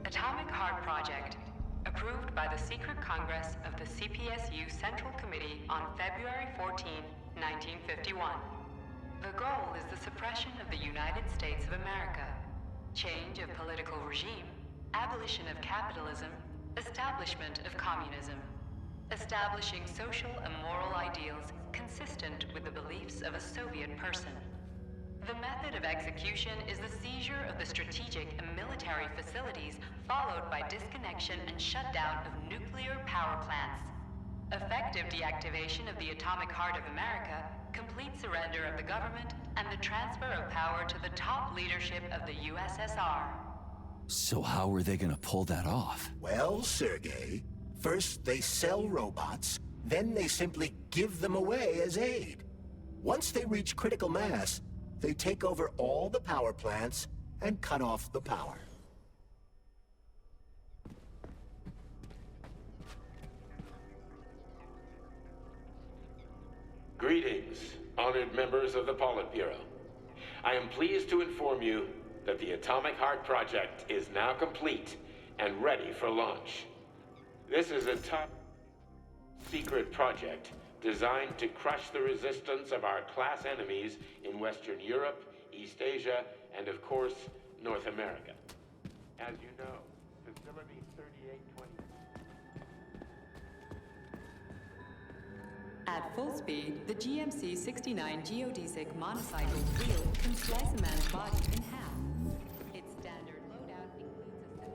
Atomic Heart Project, approved by the Secret Congress of the CPSU Central Committee on February 14, 1951. The goal is the suppression of the United States of America, change of political regime, abolition of capitalism, establishment of communism, establishing social and moral ideals consistent with the beliefs of a Soviet person. The method of execution is the seizure of the strategic and military facilities, followed by disconnection and shutdown of nuclear power plants. Effective deactivation of the Atomic Heart of America, complete surrender of the government, and the transfer of power to the top leadership of the USSR. So how are they gonna pull that off? Well, Sergei, first they sell robots, then they simply give them away as aid. Once they reach critical mass, they take over all the power plants and cut off the power. Greetings, honored members of the Politburo. I am pleased to inform you that the Atomic Heart Project is now complete and ready for launch. This is a top-secret project designed to crush the resistance of our class enemies in Western Europe, East Asia, and of course, North America. As you know, Facility 3820... At full speed, the GMC-69 geodesic monocycle wheel can slice a man's body in half. Its standard loadout includes a...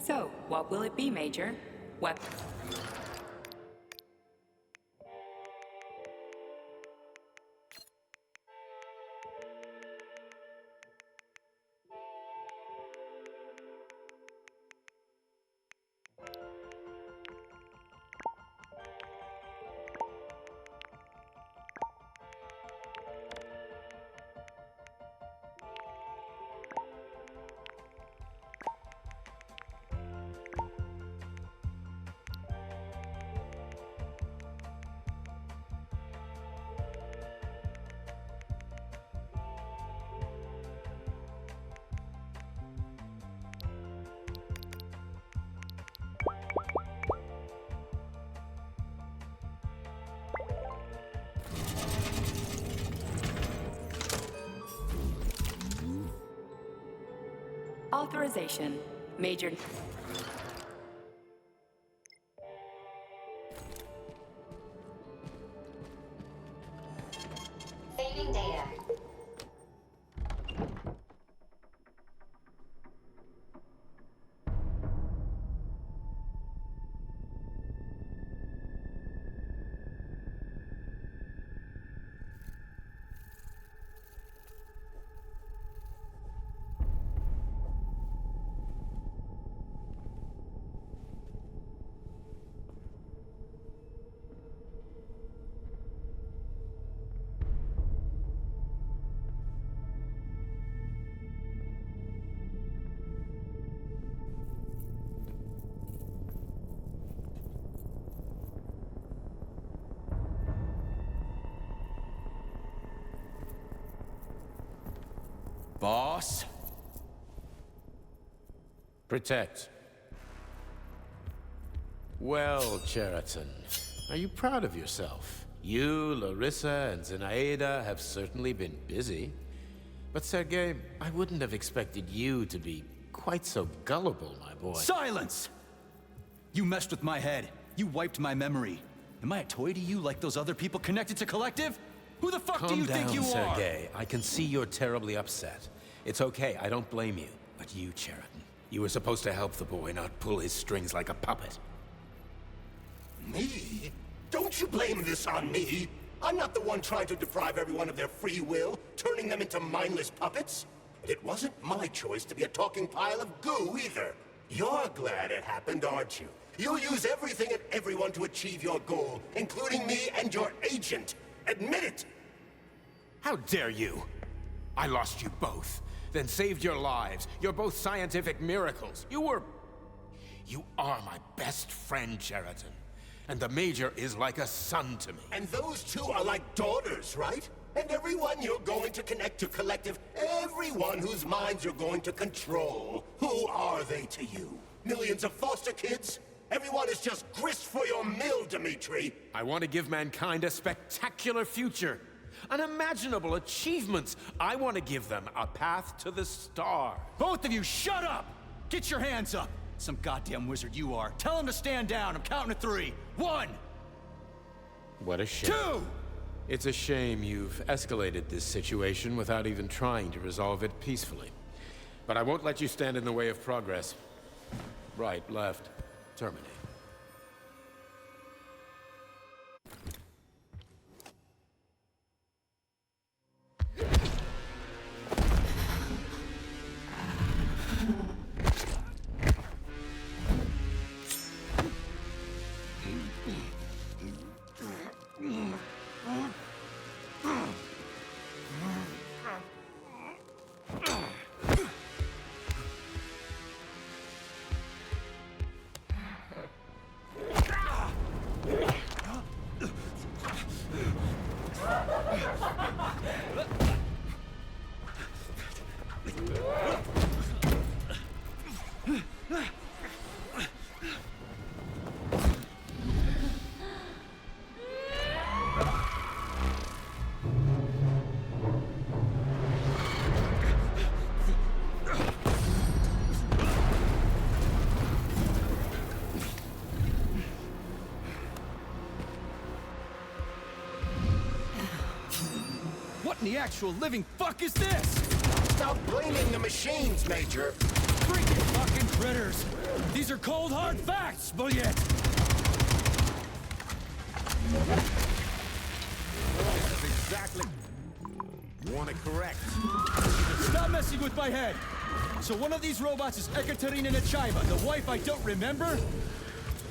So, what will it be, Major? What? Authorization. Major... Saving data. Boss? Protect. Well, Cheriton, are you proud of yourself? You, Larissa, and Zenaida have certainly been busy. But Sergei, I wouldn't have expected you to be quite so gullible, my boy. Silence! You messed with my head. You wiped my memory. Am I a toy to you like those other people connected to Collective? Who the fuck do you think you are? Calm down, Sergei. I can see you're terribly upset. It's okay, I don't blame you. But you, Cheriton, you were supposed to help the boy, not pull his strings like a puppet. Me? Don't you blame this on me? I'm not the one trying to deprive everyone of their free will, turning them into mindless puppets. And it wasn't my choice to be a talking pile of goo either. You're glad it happened, aren't you? You'll use everything and everyone to achieve your goal, including me and your agent. Admit it! How dare you? I lost you both, then saved your lives. You're both scientific miracles. You are my best friend, Cheriton. And the Major is like a son to me. And those two are like daughters, right? And everyone you're going to connect to Collective, everyone whose minds you're going to control. Who are they to you? Millions of foster kids? Everyone is just grist for your mill, Dimitri. I want to give mankind a spectacular future. Unimaginable achievements. I want to give them a path to the stars. Both of you, shut up! Get your hands up! Some goddamn wizard you are. Tell him to stand down. I'm counting to 3. 1! What a shame. 2! It's a shame you've escalated this situation without even trying to resolve it peacefully. But I won't let you stand in the way of progress. Right, left, terminate. What in the actual living fuck is this? Stop blaming the machines, Major. Freaking fucking critters! These are cold, hard facts, Bullet! This is exactly... You want it correct. Stop messing with my head! So one of these robots is Ekaterina Nechaeva, the wife I don't remember?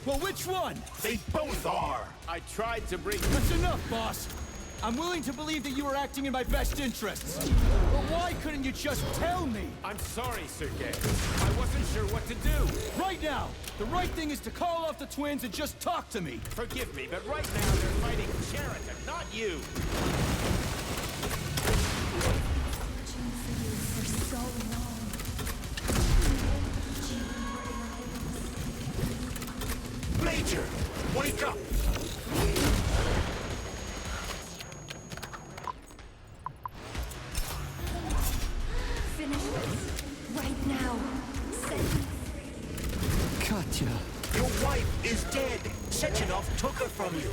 Well, which one? They both are! I tried to bring... That's enough, boss! I'm willing to believe that you were acting in my best interests. But why couldn't you just tell me? I'm sorry, Sergei. I wasn't sure what to do. Right now, the right thing is to call off the twins and just talk to me. Forgive me, but right now they're fighting Sheraton, not you. Major, wake up! Finish this. Right now. Katya. Your wife is dead. Sechenov took her from you.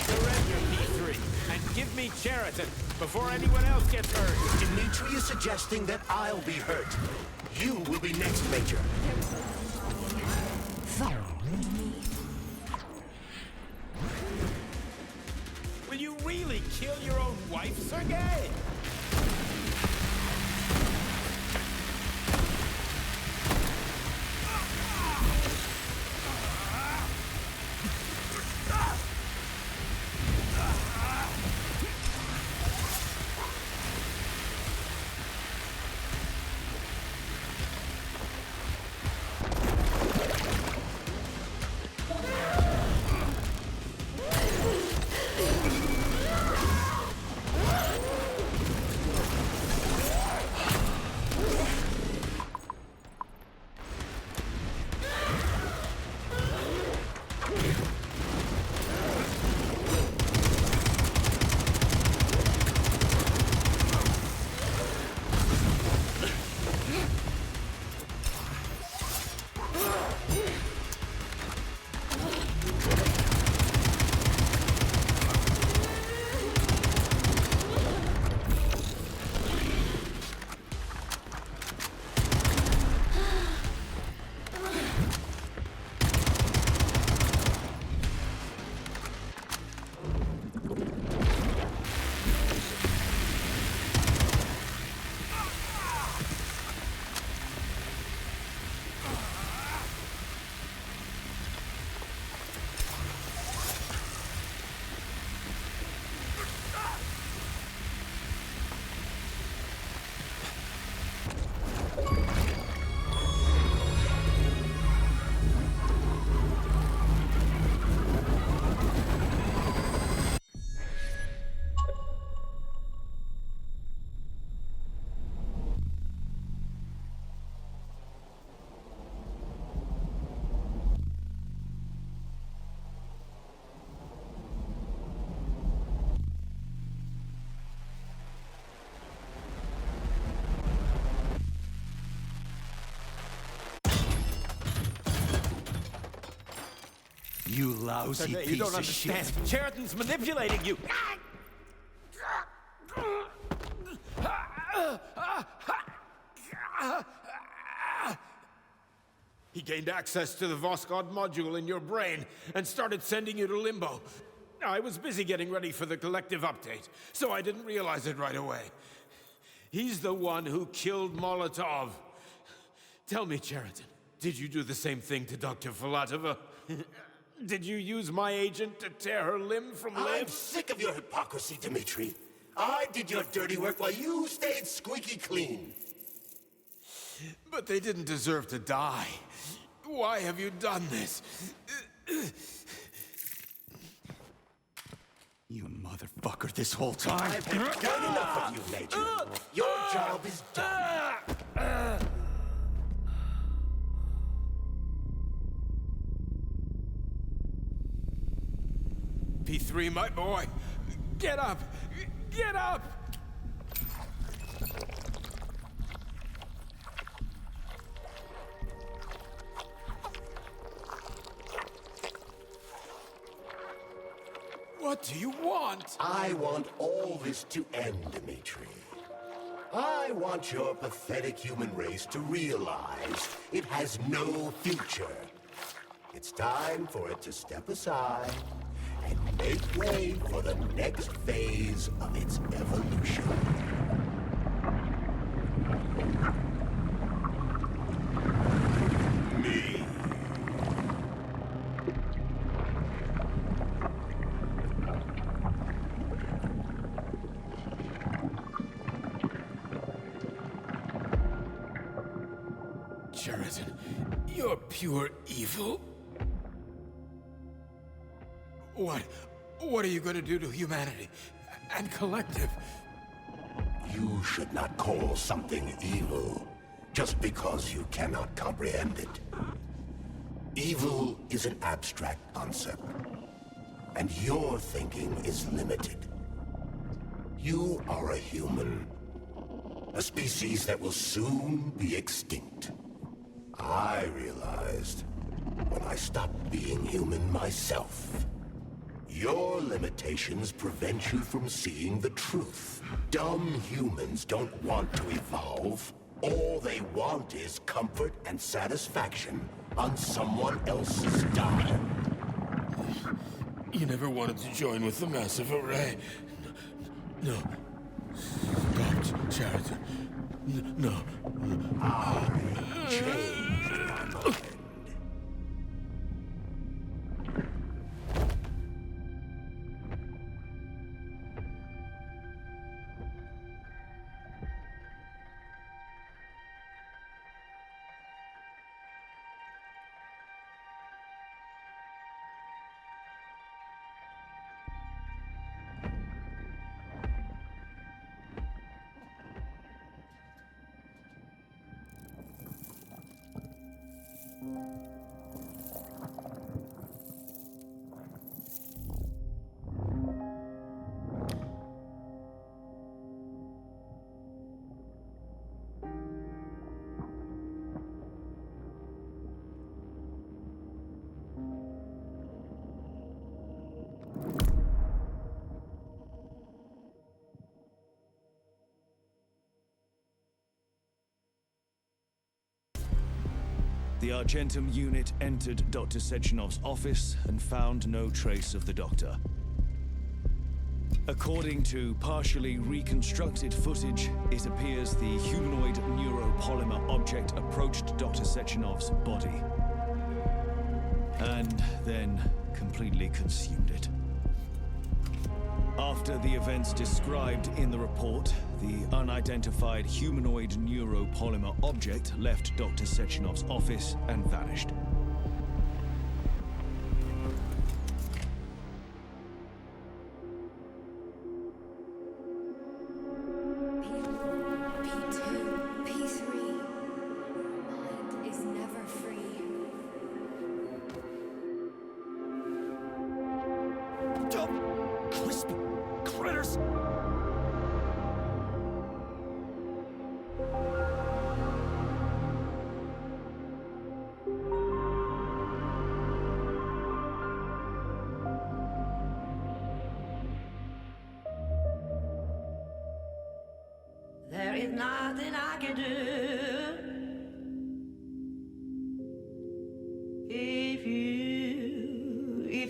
Surrender, P3, and give me Sheraton before anyone else gets hurt. Dmitri is suggesting that I'll be hurt. You will be next, Major. Will you really kill your own wife, Sergei? You lousy Sergei, piece you don't of understand. shit. Sheraton's manipulating you. He gained access to the Voskhod module in your brain and started sending you to Limbo. I was busy getting ready for the collective update, so I didn't realize it right away. He's the one who killed Molotov. Tell me, Sheraton, did you do the same thing to Dr. Filatova? Did you use my agent to tear her limb from limb? I'm sick of your hypocrisy, Dmitri. I did your dirty work while you stayed squeaky clean. But they didn't deserve to die. Why have you done this? You motherfucker this whole time. I've had done enough of you, Major. Your job is done. P3, my boy. Get up! Get up! What do you want? I want all this to end, Dimitri. I want your pathetic human race to realize it has no future. It's time for it to step aside and make way for the next phase of its evolution. Me. Sheridan, you're pure evil. What are you going to do to humanity and collective? You should not call something evil just because you cannot comprehend it. Evil is an abstract concept, and your thinking is limited. You are a human, a species that will soon be extinct. I realized when I stopped being human myself. Your limitations prevent you from seeing the truth. Dumb humans don't want to evolve. All they want is comfort and satisfaction on someone else's dime. You never wanted to join with the massive array. No. Stop, Sheridan. No. I changed my mind. The Argentum unit entered Dr. Sechenov's office and found no trace of the doctor. According to partially reconstructed footage, it appears the humanoid neuropolymer object approached Dr. Sechenov's body and then completely consumed it. After the events described in the report, the unidentified humanoid neuropolymer object left Dr. Sechenov's office and vanished. There is nothing I can do if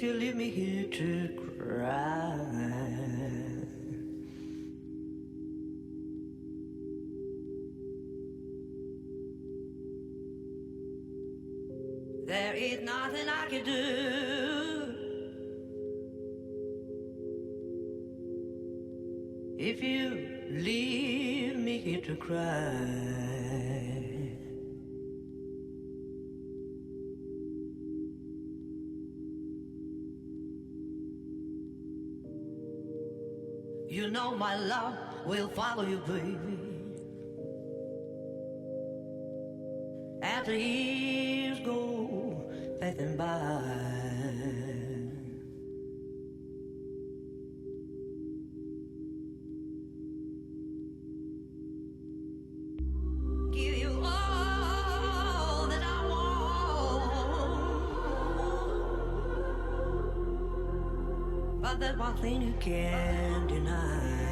you leave me here to cry. There is nothing I can do if you leave me here to cry. You know my love will follow you, baby. After years go passing by, give you all that I want, but But there's one thing you can't deny.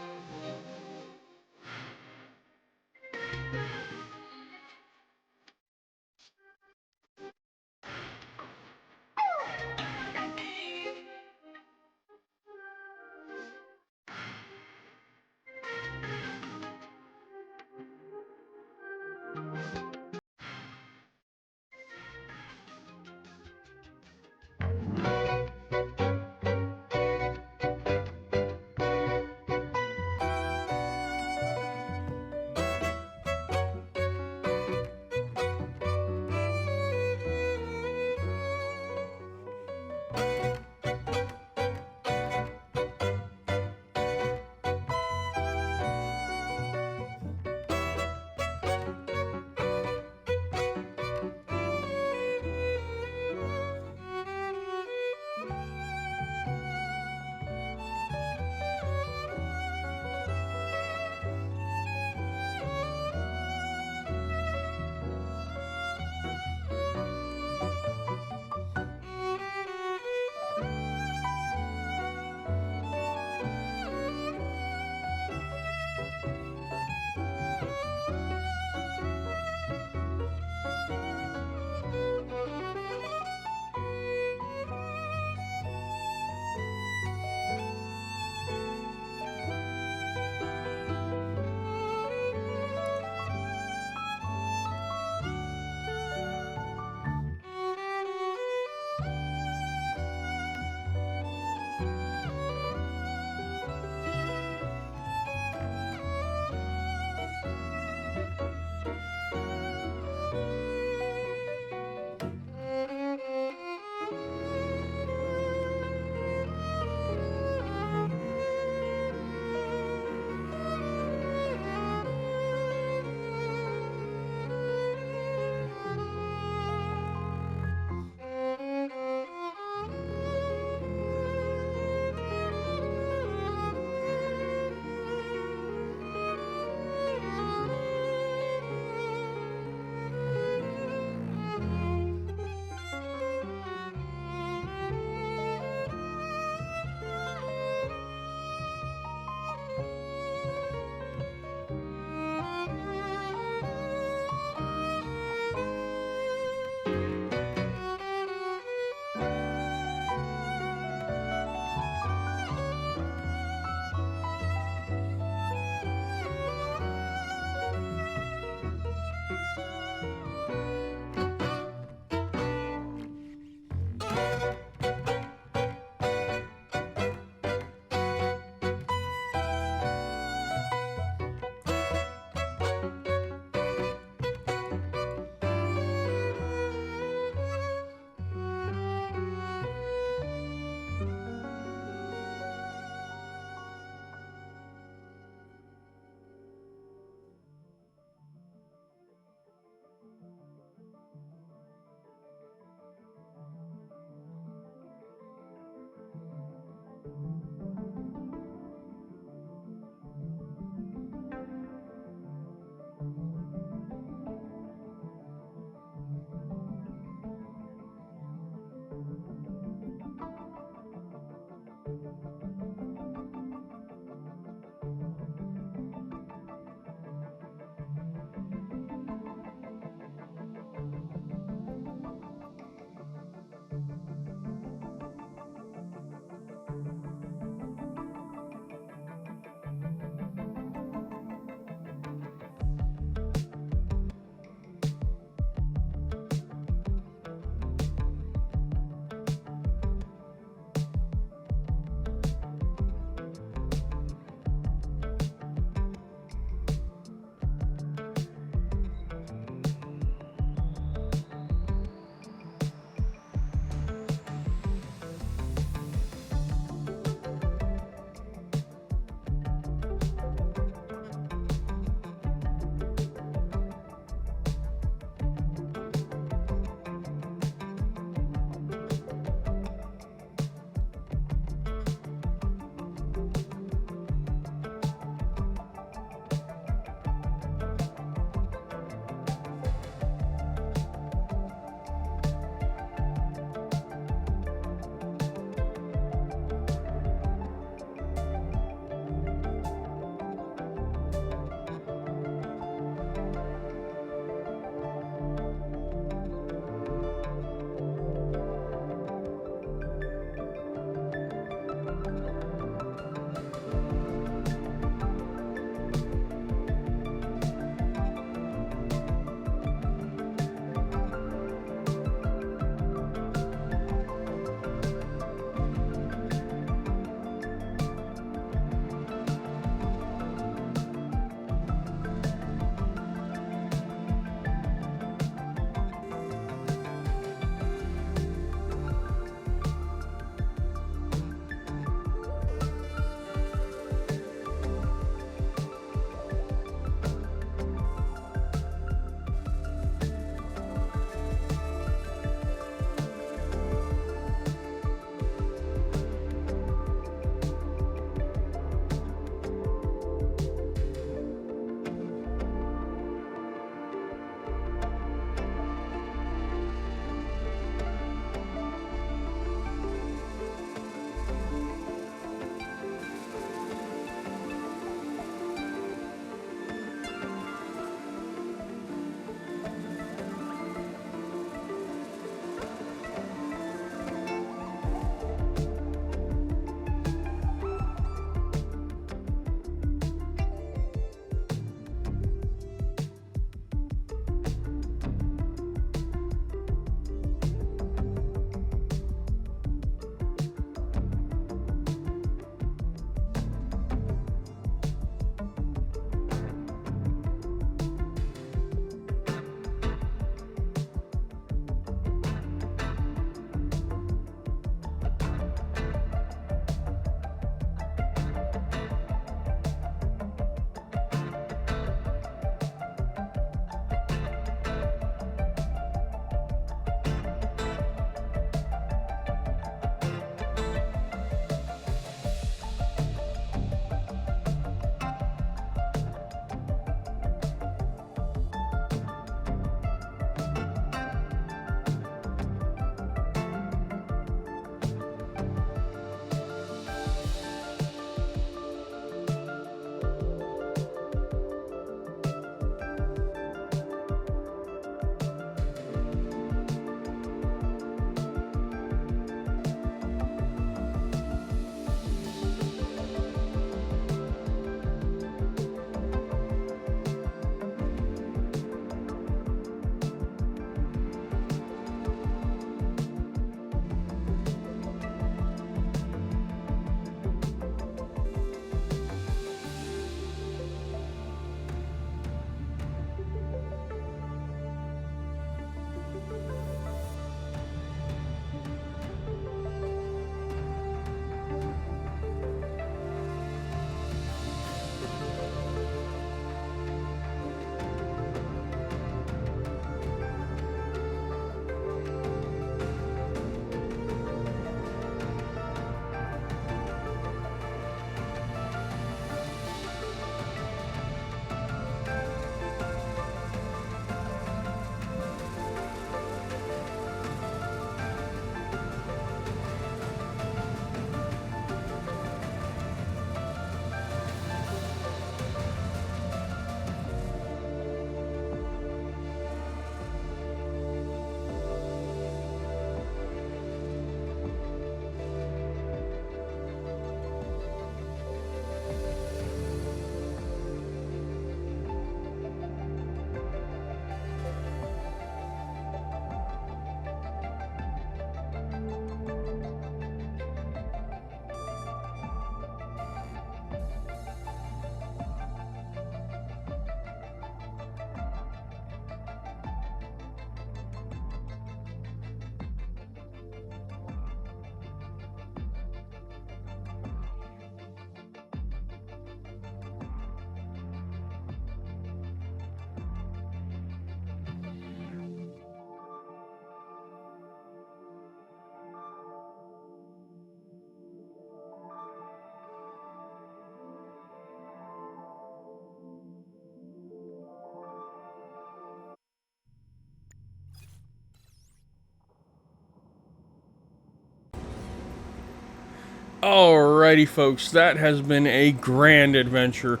Alrighty, folks, that has been a grand adventure.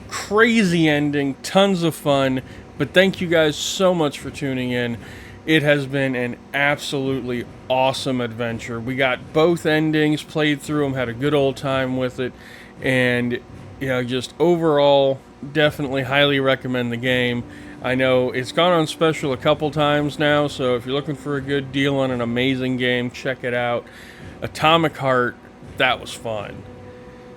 Crazy ending, tons of fun, but thank you guys so much for tuning in. It has been an absolutely awesome adventure. We got both endings, played through them, had a good old time with it, and you know, just overall, definitely highly recommend the game. I know it's gone on special a couple times now, so if you're looking for a good deal on an amazing game, check it out. Atomic Heart, that was fun.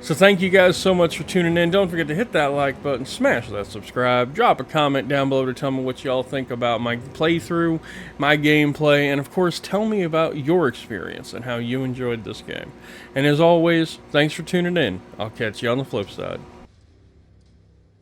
So thank you guys so much for tuning in. Don't forget to hit that like button, smash that subscribe, drop a comment down below to tell me what y'all think about my playthrough, my gameplay, and of course tell me about your experience and how you enjoyed this game. And as always, thanks for tuning in. I'll catch you on the flip side.